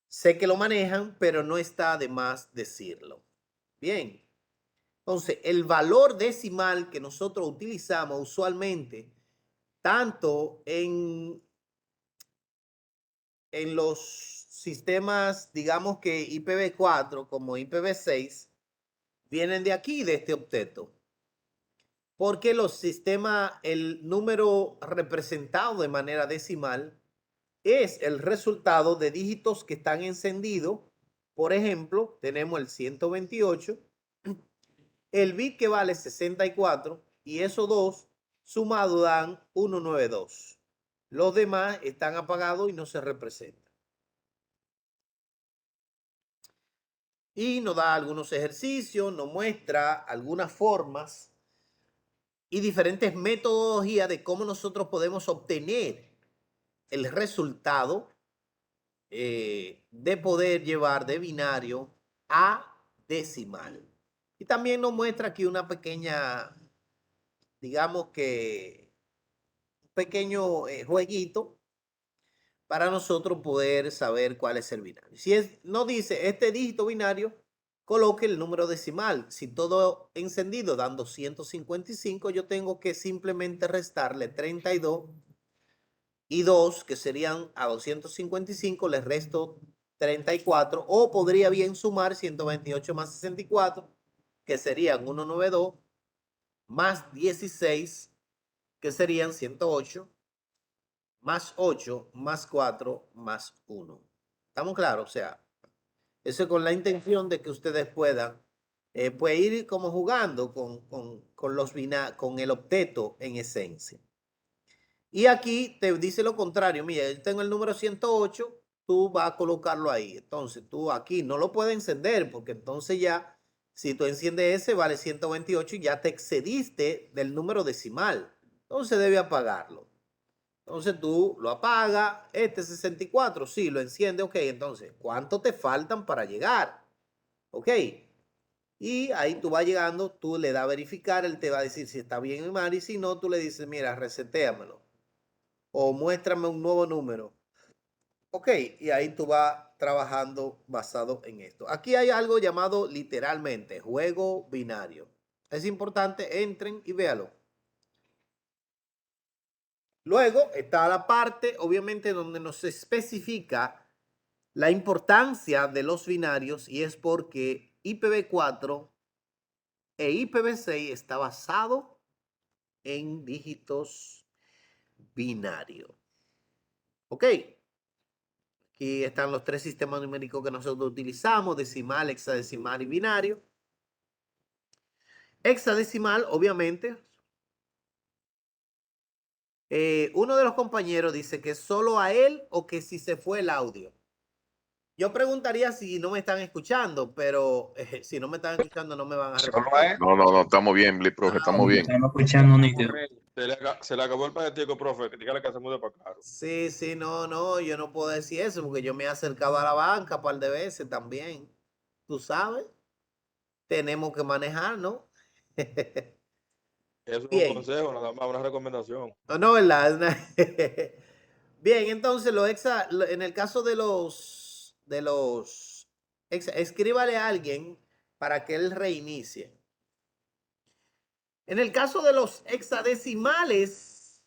Sé que lo manejan, pero no está de más decirlo. Bien. Entonces, el valor decimal que nosotros utilizamos usualmente, tanto en los sistemas, digamos que IPv4 como IPv6, vienen de aquí, de este octeto. Porque los sistemas, el número representado de manera decimal es el resultado de dígitos que están encendidos. Por ejemplo, tenemos el 128, el bit que vale 64 y esos dos sumados dan 192. Los demás están apagados y no se representan. Y nos da algunos ejercicios, nos muestra algunas formas y diferentes metodologías de cómo nosotros podemos obtener el resultado de poder llevar de binario a decimal. Y también nos muestra aquí una pequeña, digamos que, un pequeño jueguito para nosotros poder saber cuál es el binario. Si nos dice este dígito binario, coloque el número decimal. Si todo encendido dan 255, yo tengo que simplemente restarle 32 y 2, que serían a 255, les resto 34, o podría bien sumar 128 más 64, que serían 192, más 16, que serían 108, más 8, más 4, más 1. ¿Estamos claros? O sea, eso con la intención de que ustedes puedan pues ir como jugando con el octeto en esencia. Y aquí te dice lo contrario. Mira, yo tengo el número 108, tú vas a colocarlo ahí. Entonces, tú aquí no lo puedes encender porque entonces ya, si tú enciendes ese, vale 128 y ya te excediste del número decimal. Entonces, debe apagarlo. Entonces, tú lo apagas. Este 64, sí, lo enciende. Ok, entonces, ¿cuánto te faltan para llegar? Ok. Y ahí tú vas llegando, tú le das a verificar, él te va a decir si está bien o mal. Y si no, tú le dices, mira, resetéamelo. O muéstrame un nuevo número. Ok, y ahí tú vas trabajando basado en esto. Aquí hay algo llamado literalmente juego binario. Es importante, entren y véalo. Luego está la parte, obviamente, donde nos especifica la importancia de los binarios y es porque IPv4 e IPv6 está basado en dígitos binarios. Ok. Aquí están los 3 sistemas numéricos que nosotros utilizamos: decimal, hexadecimal y binario. Hexadecimal, obviamente. Uno de los compañeros dice que solo a él o que si se fue el audio. Yo preguntaría si no me están escuchando, pero si no me están escuchando no me van a responder. No, estamos bien, Blip, profe, estamos bien. Estamos escuchando nítido. Se le acabó el paquetico, profe, que dígale que se mude para acá. Sí, no, yo no puedo decir eso porque yo me he acercado a la banca un par de veces también. Tú sabes, tenemos que manejar, ¿no? Eso es Bien. un consejo, nada más una recomendación. No, ¿verdad? Bien, entonces en el caso de los escríbale a alguien para que él reinicie. En el caso de los hexadecimales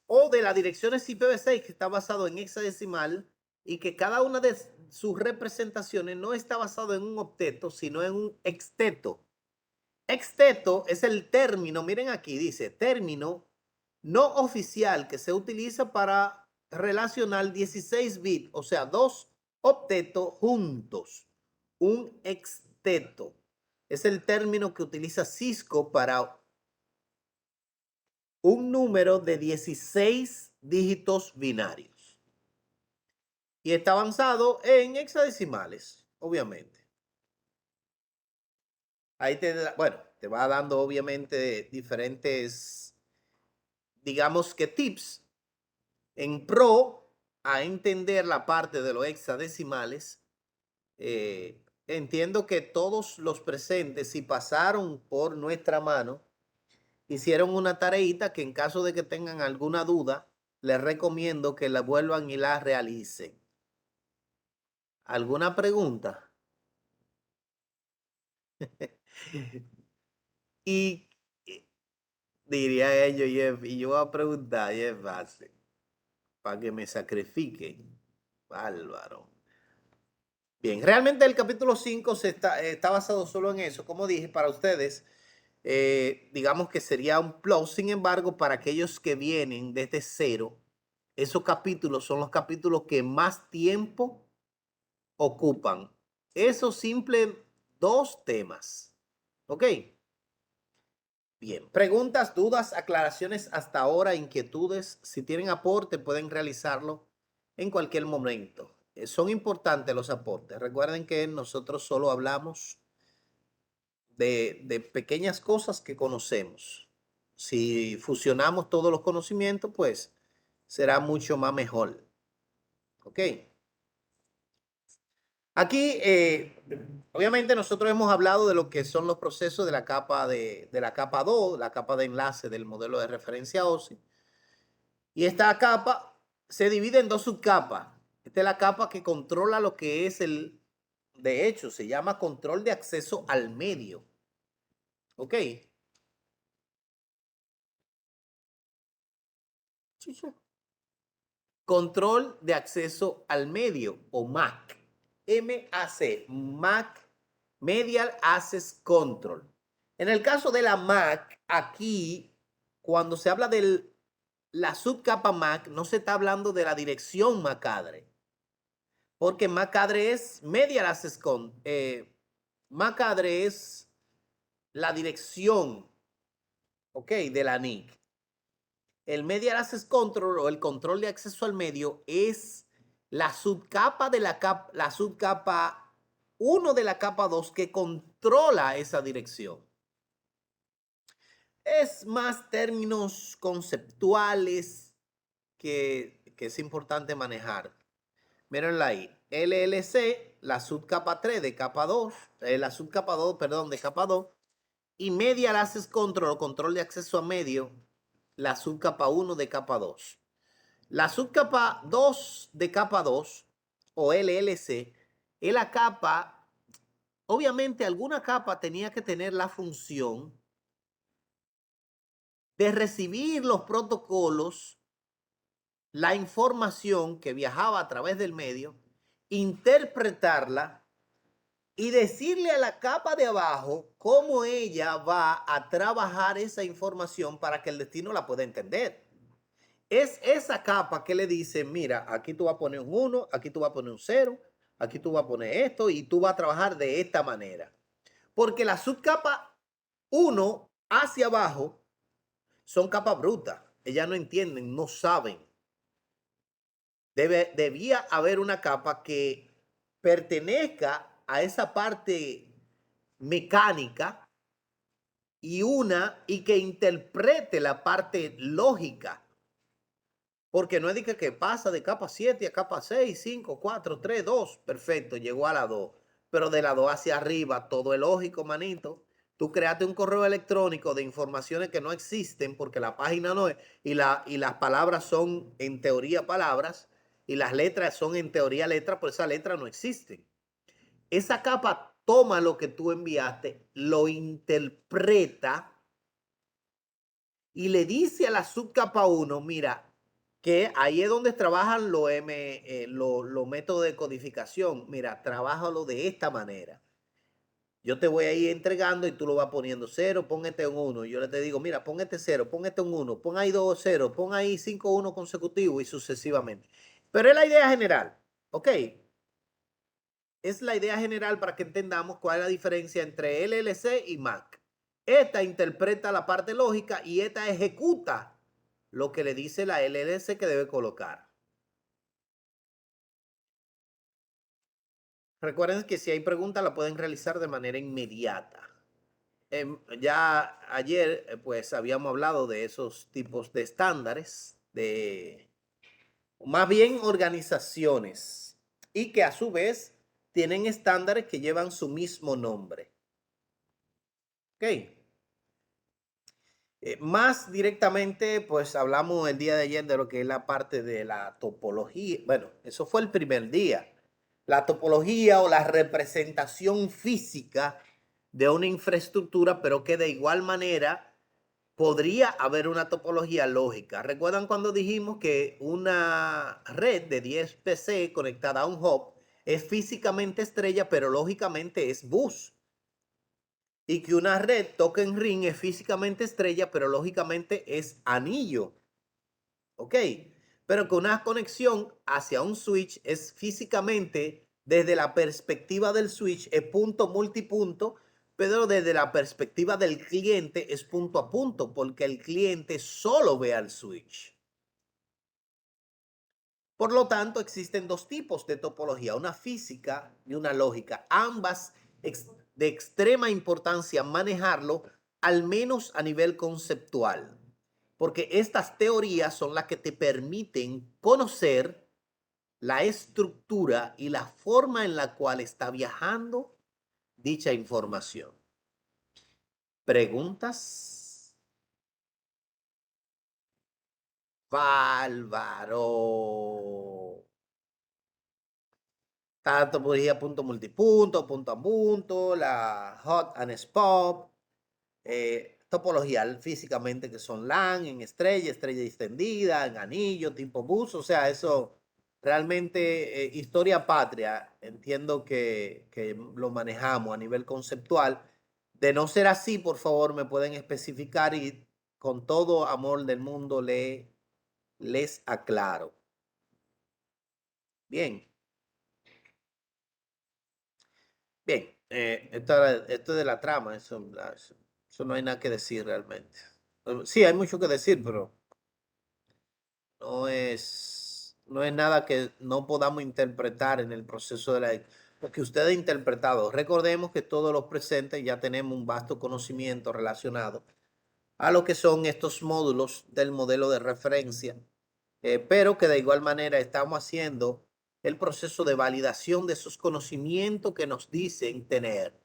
o de las direcciones IPv6 que está basado en hexadecimal y que cada una de sus representaciones no está basado en un octeto, sino en un exteto. Exteto es el término, miren aquí, dice término no oficial que se utiliza para relacionar 16 bits, o sea, 2 octetos juntos. Un exteto es el término que utiliza Cisco para un número de 16 dígitos binarios. Y está avanzado en hexadecimales, obviamente. Ahí te va dando obviamente diferentes, digamos que tips en pro a entender la parte de los hexadecimales. Entiendo que todos los presentes, si pasaron por nuestra mano, hicieron una tareita que en caso de que tengan alguna duda, les recomiendo que la vuelvan y la realicen. ¿Alguna pregunta? y diría ellos, y yo voy a preguntar, y es fácil, para que me sacrifiquen. Bárbaro. Bien, realmente el capítulo 5 está basado solo en eso. Como dije, para ustedes, digamos que sería un plus. Sin embargo, para aquellos que vienen desde cero, esos capítulos son los capítulos que más tiempo ocupan. Esos simples 2 temas. ¿Ok? Bien, preguntas, dudas, aclaraciones hasta ahora, inquietudes. Si tienen aporte, pueden realizarlo en cualquier momento. Son importantes los aportes. Recuerden que nosotros solo hablamos de pequeñas cosas que conocemos. Si fusionamos todos los conocimientos, pues será mucho más mejor. ¿Ok? Aquí, obviamente, nosotros hemos hablado de lo que son los procesos de la capa la capa 2, la capa de enlace del modelo de referencia OSI. Y esta capa se divide en 2 subcapas. Esta es la capa que controla lo que es de hecho, se llama control de acceso al medio. ¿Ok? Control de acceso al medio o MAC. MAC, MAC, Medial Access Control. En el caso de la MAC, aquí, cuando se habla de la subcapa MAC, no se está hablando de la dirección MAC-adre. Porque MAC-adre es Medial Access Control. MAC-adre es la dirección, ¿ok?, de la NIC. El Medial Access Control o el control de acceso al medio es la subcapa de la subcapa 1 de la capa 2 que controla esa dirección. Es más términos conceptuales que es importante manejar. Mírenla ahí. LLC, la subcapa 3 de capa 2, la subcapa 2, perdón, de capa 2. Y Medial Access Control, control de acceso a medio, la subcapa 1 de capa 2. La subcapa 2 de capa 2 o LLC es la capa, obviamente alguna capa tenía que tener la función de recibir los protocolos, la información que viajaba a través del medio, interpretarla y decirle a la capa de abajo cómo ella va a trabajar esa información para que el destino la pueda entender. Es esa capa que le dice, mira, aquí tú vas a poner un 1, aquí tú vas a poner un 0, aquí tú vas a poner esto y tú vas a trabajar de esta manera. Porque la subcapa 1 hacia abajo son capas brutas. Ellas no entienden, no saben. Debía haber una capa que pertenezca a esa parte mecánica y que interprete la parte lógica. Porque no es de que pasa de capa 7 a capa 6, 5, 4, 3, 2. Perfecto, llegó a la 2. Pero de la 2 hacia arriba todo es lógico, manito. tú creaste un correo electrónico de informaciones que no existen porque la página no es, y las palabras son en teoría palabras y las letras son en teoría letras, pues esa letra no existen. Esa capa toma lo que tú enviaste, lo interpreta y le dice a la subcapa 1, mira, que ahí es donde trabajan los métodos de codificación. Mira, trabájalo de esta manera. Yo te voy a ir entregando y tú lo vas poniendo 0, pon este un 1. Yo le te digo, mira, pon este 0, pon este un 1, pon ahí 2 0, pon ahí 5 1 consecutivos y sucesivamente. Pero es la idea general, ¿ok? Es la idea general para que entendamos cuál es la diferencia entre LLC y Mac. Esta interpreta la parte lógica y esta ejecuta lo que le dice la LLC que debe colocar. Recuerden que si hay preguntas la pueden realizar de manera inmediata. Ya ayer pues habíamos hablado de esos tipos de estándares, más bien organizaciones, y que a su vez tienen estándares que llevan su mismo nombre. Ok. Más directamente, pues hablamos el día de ayer de lo que es la parte de la topología. Bueno, eso fue el primer día. La topología o la representación física de una infraestructura, pero que de igual manera podría haber una topología lógica. ¿Recuerdan cuando dijimos que una red de 10 PC conectada a un hub es físicamente estrella, pero lógicamente es bus? Y que una red token ring es físicamente estrella, pero lógicamente es anillo. ¿Ok? Pero que una conexión hacia un switch es físicamente, desde la perspectiva del switch, es punto multipunto, pero desde la perspectiva del cliente es punto a punto, porque el cliente solo ve al switch. Por lo tanto, existen dos tipos de topología, una física y una lógica, ambas de extrema importancia manejarlo, al menos a nivel conceptual, porque estas teorías son las que te permiten conocer la estructura y la forma en la cual está viajando dicha información. ¿Preguntas? Bárbaro. Está topología punto multipunto, punto a punto, la hot and spot, topología físicamente que son LAN, en estrella, estrella extendida, en anillo, tipo bus, o sea, eso realmente historia patria, entiendo que lo manejamos a nivel conceptual. De no ser así, por favor, me pueden especificar y con todo amor del mundo les aclaro. Bien. Bien, esto es de la trama, eso no hay nada que decir realmente. Sí, hay mucho que decir, pero no es nada que no podamos interpretar en el proceso de lo que usted ha interpretado. Recordemos que todos los presentes ya tenemos un vasto conocimiento relacionado a lo que son estos módulos del modelo de referencia, pero que de igual manera estamos haciendo el proceso de validación de esos conocimientos que nos dicen tener.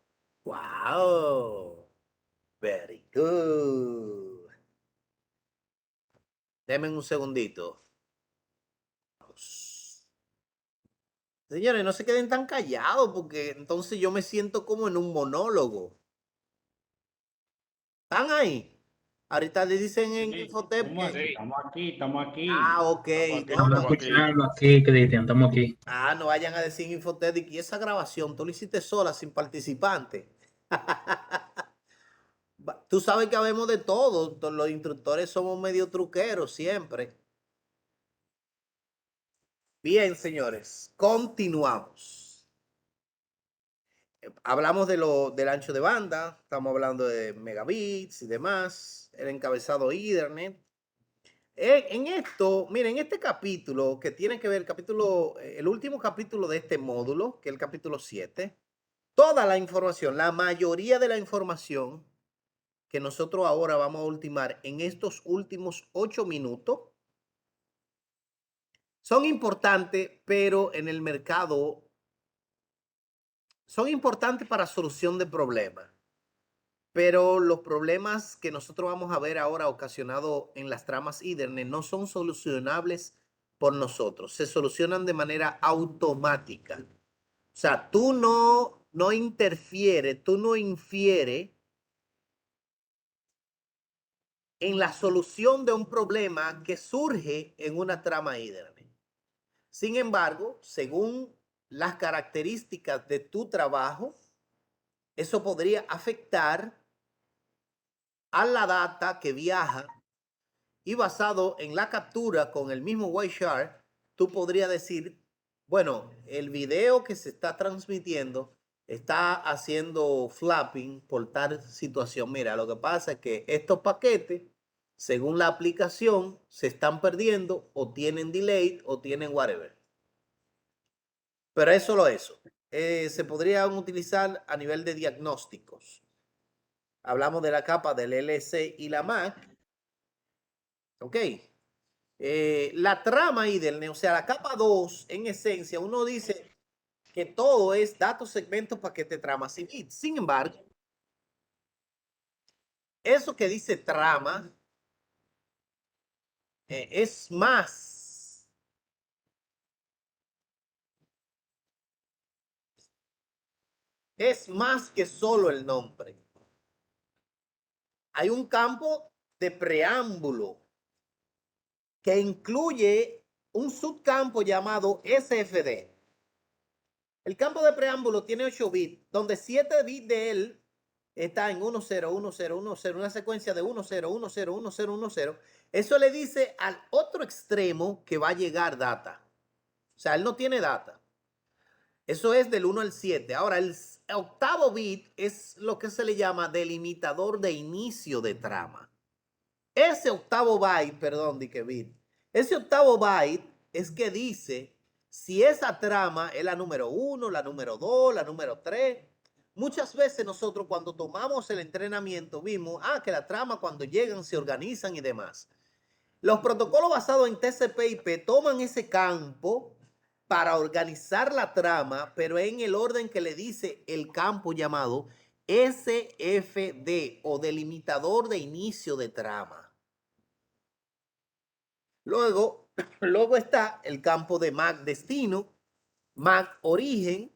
¡Wow! Very good. Denme un segundito. Señores, no se queden tan callados porque entonces yo me siento como en un monólogo. ¿Están ahí? Ahorita le dicen en Infotep que... Estamos aquí. Ah, ok. Estamos escuchando aquí, Cristian, estamos aquí. No vayan a decir Infotec que esa grabación tú la hiciste sola, sin participante. Tú sabes que habemos de todo. Los instructores somos medio truqueros siempre. Bien, señores, continuamos. Hablamos del ancho de banda, estamos hablando de megabits y demás, el encabezado Ethernet. En esto, miren, este capítulo que tiene que ver, el último capítulo de este módulo, que es el capítulo 7, toda la información, la mayoría de la información que nosotros ahora vamos a ultimar en estos últimos 8 minutos, son importantes, pero en el mercado son importantes para solución de problemas. Pero los problemas que nosotros vamos a ver ahora ocasionados en las tramas Ethernet no son solucionables por nosotros, se solucionan de manera automática. O sea, tú no interfieres, tú no infieres en la solución de un problema que surge en una trama Ethernet. Sin embargo, según las características de tu trabajo, eso podría afectar a la data que viaja y basado en la captura con el mismo Wireshark, tú podrías decir, bueno, el video que se está transmitiendo está haciendo flapping por tal situación. Mira, lo que pasa es que estos paquetes, según la aplicación, se están perdiendo o tienen delay o tienen whatever. Pero es solo eso. Se podrían utilizar a nivel de diagnósticos. Hablamos de la capa del LC y la MAC. Ok. La trama Ethernet, o sea, la capa 2, en esencia, uno dice que todo es datos, segmentos, paquete, tramas y bits. Sin embargo, eso que dice trama es más. Es más que solo el nombre. Hay un campo de preámbulo que incluye un subcampo llamado SFD. El campo de preámbulo tiene 8 bits, donde 7 bits de él está en 1, 0, 1, 0, 1, 0, una secuencia de 1, 0, 1, 0, 1, 0, 1, 0. Eso le dice al otro extremo que va a llegar data. O sea, él no tiene data. Eso es del 1 al 7. Ahora, el octavo bit es lo que se le llama delimitador de inicio de trama. Ese octavo byte, perdón, di que bit. Ese octavo byte es que dice si esa trama es la número 1, la número 2, la número 3. Muchas veces nosotros cuando tomamos el entrenamiento vimos que la trama cuando llegan se organizan y demás. Los protocolos basados en TCP/IP toman ese campo para organizar la trama, pero en el orden que le dice el campo llamado SFD o delimitador de inicio de trama. Luego está el campo de MAC destino, MAC origen,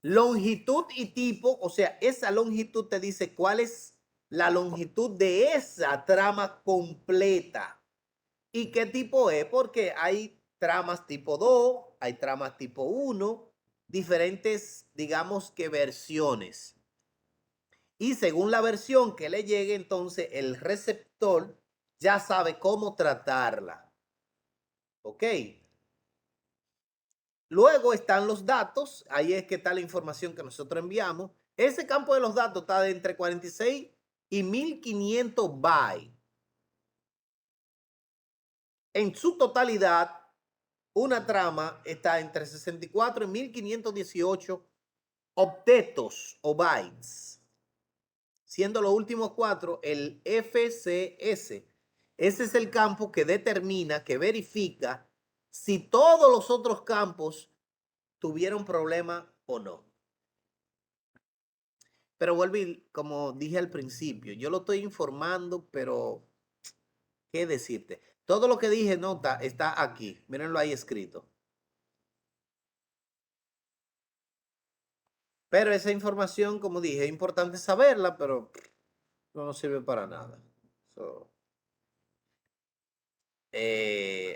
longitud y tipo, o sea, esa longitud te dice cuál es la longitud de esa trama completa. ¿Y qué tipo es? Porque hay tramas tipo 2, hay tramas tipo 1, diferentes, digamos que versiones. Y según la versión que le llegue, entonces el receptor ya sabe cómo tratarla. ¿Ok? Luego están los datos. Ahí es que está la información que nosotros enviamos. Ese campo de los datos está de entre 46 y 1500 bytes. En su totalidad, una trama está entre 64 y 1518 octetos o bytes. Siendo los últimos 4 el FCS. Ese es el campo que determina, que verifica si todos los otros campos tuvieron problema o no. Pero vuelvo, como dije al principio, yo lo estoy informando, pero ¿qué decirte? Todo lo que dije, nota, está aquí. Mírenlo ahí escrito. Pero esa información, como dije, es importante saberla, pero no nos sirve para nada.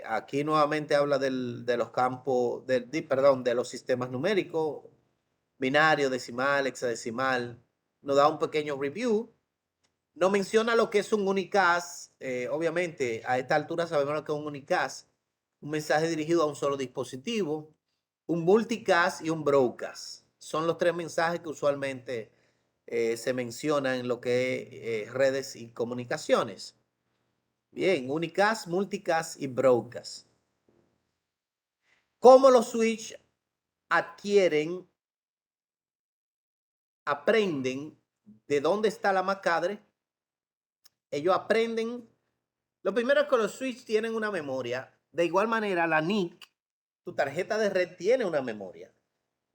Aquí nuevamente habla de los campos, de los sistemas numéricos, binario, decimal, hexadecimal. Nos da un pequeño review. No menciona lo que es un unicast. Obviamente, a esta altura sabemos lo que es un unicast. Un mensaje dirigido a un solo dispositivo, un multicast y un broadcast. Son los 3 mensajes que usualmente se mencionan en lo que es redes y comunicaciones. Bien, unicast, multicast y broadcast. ¿Cómo los switch aprenden de dónde está la MAC cadre? Ellos aprenden. Lo primero es que los switch tienen una memoria. De igual manera, la NIC, tu tarjeta de red, tiene una memoria.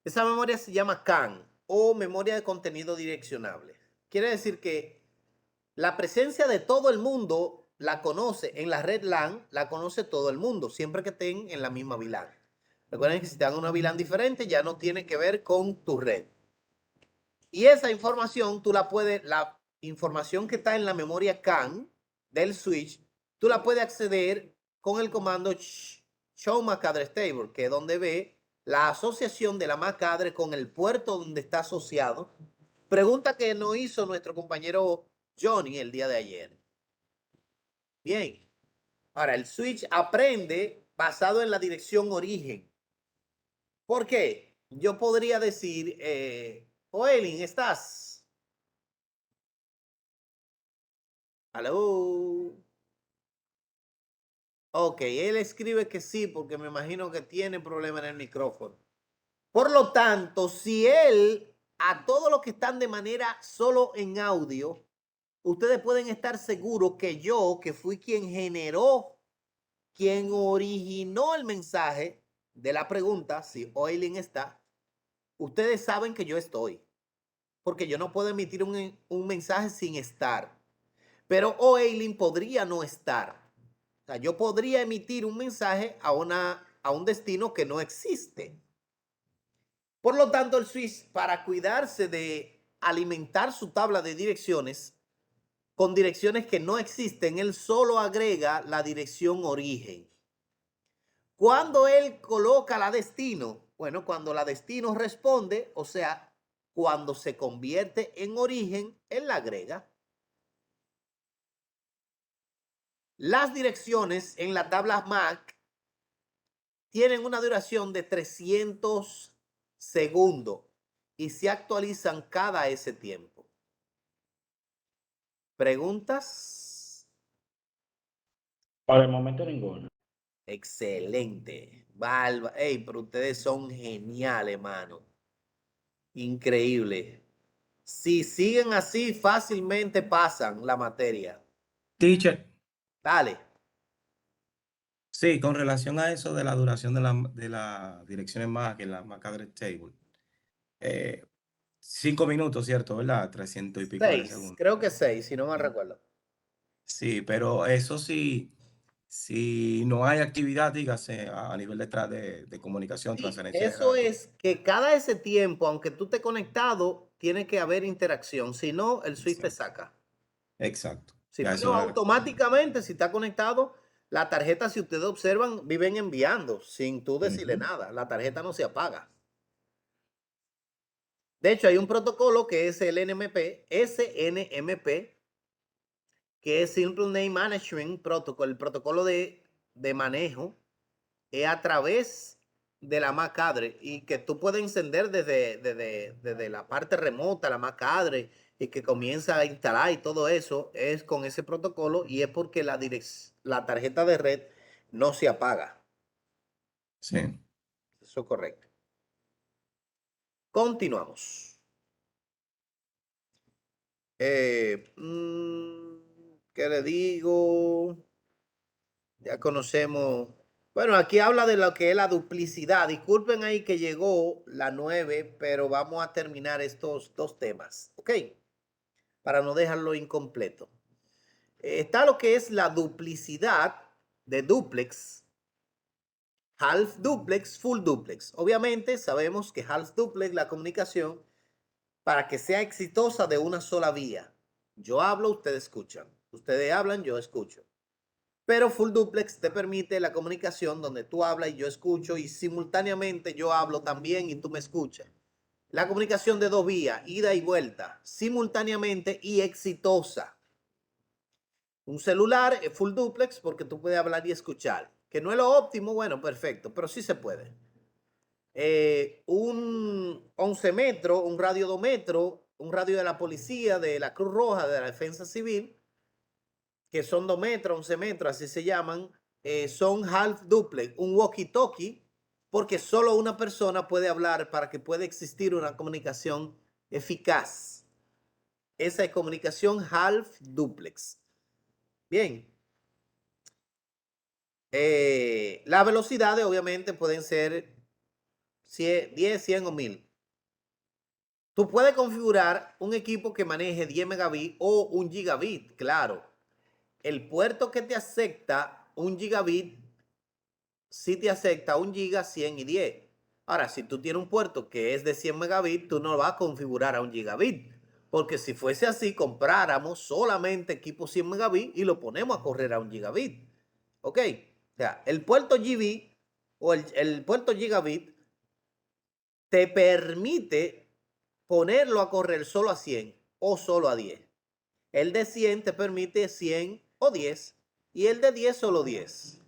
Esa memoria se llama CAN o memoria de contenido direccionable. quiere decir que la presencia de todo el mundo la conoce en la red LAN, la conoce todo el mundo, siempre que estén en la misma VLAN. Recuerden que si te dan una VLAN diferente, ya no tiene que ver con tu red. Y esa información, tú la puedes, la información que está en la memoria CAN del switch, tú la puedes acceder con el comando show MAC address table, que es donde ve la asociación de la MAC address con el puerto donde está asociado. Pregunta que nos hizo nuestro compañero Johnny el día de ayer. Bien. Ahora, el switch aprende basado en la dirección origen. ¿Por qué? Yo podría decir, Oelin, ¿estás? ¿Aló? Ok, él escribe que sí, porque me imagino que tiene problema en el micrófono. Por lo tanto, si él, a todos los que están de manera solo en audio, ustedes pueden estar seguros que yo, que fui quien generó, quien originó el mensaje de la pregunta, si Oilin está, ustedes saben que yo estoy, porque yo no puedo emitir un mensaje sin estar. Pero Oilin podría no estar. O sea, yo podría emitir un mensaje a un destino que no existe. Por lo tanto, el switch, para cuidarse de alimentar su tabla de direcciones con direcciones que no existen, él solo agrega la dirección origen. Cuando él coloca la destino, bueno, cuando la destino responde, o sea, cuando se convierte en origen, él la agrega. Las direcciones en la tabla MAC tienen una duración de 300 segundos y se actualizan cada ese tiempo. ¿Preguntas? Por el momento ninguno. Excelente. Ey, pero ustedes son geniales, mano. Increíble. Si siguen así, fácilmente pasan la materia. Teacher, Dale. sí, con relación a eso de la duración de la dirección en MAC, en la MAC address table. 5 minutos, ¿cierto? ¿Verdad? 300 y pico de 6. segundos. Creo que 6, si no me recuerdo. Sí, pero eso sí, si no hay actividad, dígase, a nivel de comunicación, Sí, transferencia de eso datos. es que cada ese tiempo, aunque tú estés conectado, tiene que haber interacción. Si no, el switch te saca. Exacto. Sí, Ya pero eso era. automáticamente, si está conectado, la tarjeta, si ustedes observan, viven enviando sin tú decirle Ujú. nada. La tarjeta no se apaga. De hecho, hay un protocolo que es el SNMP, que es Simple Name Management Protocol, el protocolo de manejo a través de la MAC address y que tú puedes encender desde la parte remota, la MAC address, y que comienza a instalar y todo eso es con ese protocolo y es porque la tarjeta de red no se apaga. Sí. Eso es correcto. Continuamos. ¿Qué le digo? Ya conocemos. Bueno, aquí habla de lo que es la duplicidad. Disculpen ahí que llegó la 9, pero vamos a terminar estos dos temas, ¿ok? Para no dejarlo incompleto. Está lo que es la duplicidad de duplex, half duplex, full duplex. Obviamente sabemos que half duplex, la comunicación, para que sea exitosa de una sola vía. Yo hablo, ustedes escuchan. Ustedes hablan, yo escucho. Pero full duplex te permite la comunicación donde tú hablas y yo escucho y simultáneamente yo hablo también y tú me escuchas. La comunicación de dos vías, ida y vuelta, simultáneamente y exitosa. Un celular es full duplex porque tú puedes hablar y escuchar. Que no es lo óptimo, bueno, perfecto, pero sí se puede. Un 11 metros, un radio 2 metros, un radio de la policía, de la Cruz Roja, de la Defensa Civil, que son 2 metros, 11 metros, así se llaman, son half duplex, un walkie-talkie, porque solo una persona puede hablar para que pueda existir una comunicación eficaz. Esa es comunicación half duplex. Bien. Las velocidades obviamente pueden ser 10, 100 o 1000. Tú puedes configurar un equipo que maneje 10 megabits o 1 gigabit, claro. El puerto que te acepta 1 gigabit, sí te acepta 1 giga, 100 y 10. Ahora, si tú tienes un puerto que es de 100 megabits, tú no lo vas a configurar a 1 gigabit. Porque si fuese así, compráramos solamente equipo 100 megabits y lo ponemos a correr a 1 gigabit. ¿Ok? O sea, el puerto GB o el puerto gigabit te permite ponerlo a correr solo a 100 o solo a 10. El de 100 te permite 100 o 10 y el de 10 solo 10.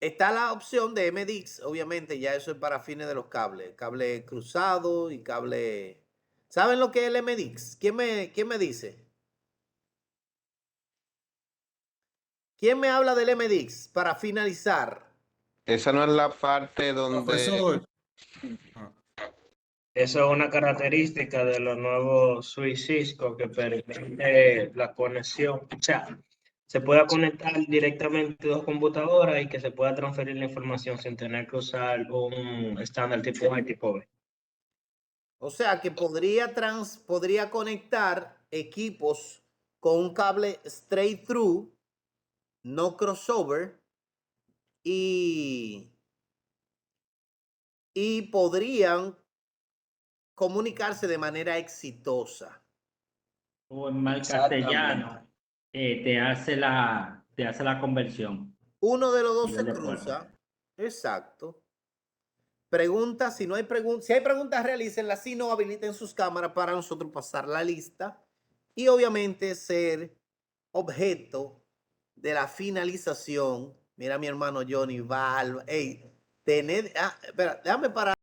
Está la opción de MDIX, obviamente ya eso es para fines de los cables, cable cruzado y cable... ¿Saben lo que es el MDIX? ¿Quién me dice? ¿Quién me habla del MDIX para finalizar? Esa no es la parte donde... Profesor. Eso es una característica de los nuevos switch Cisco que permite la conexión. O sea, se pueda conectar directamente dos computadoras y que se pueda transferir la información sin tener que usar un estándar tipo A y tipo B. O sea que podría conectar equipos con un cable straight through, no crossover, y podrían comunicarse de manera exitosa. O en mal castellano, te hace la conversión. Uno de los dos Nivel se de puerto. cruza. Exacto. Pregunta, si no hay preguntas, si hay preguntas, realícenlas. Si no, habiliten sus cámaras para nosotros pasar la lista y obviamente ser objeto de la finalización. Mira mi hermano Johnny Val. Hey, espera, déjame parar.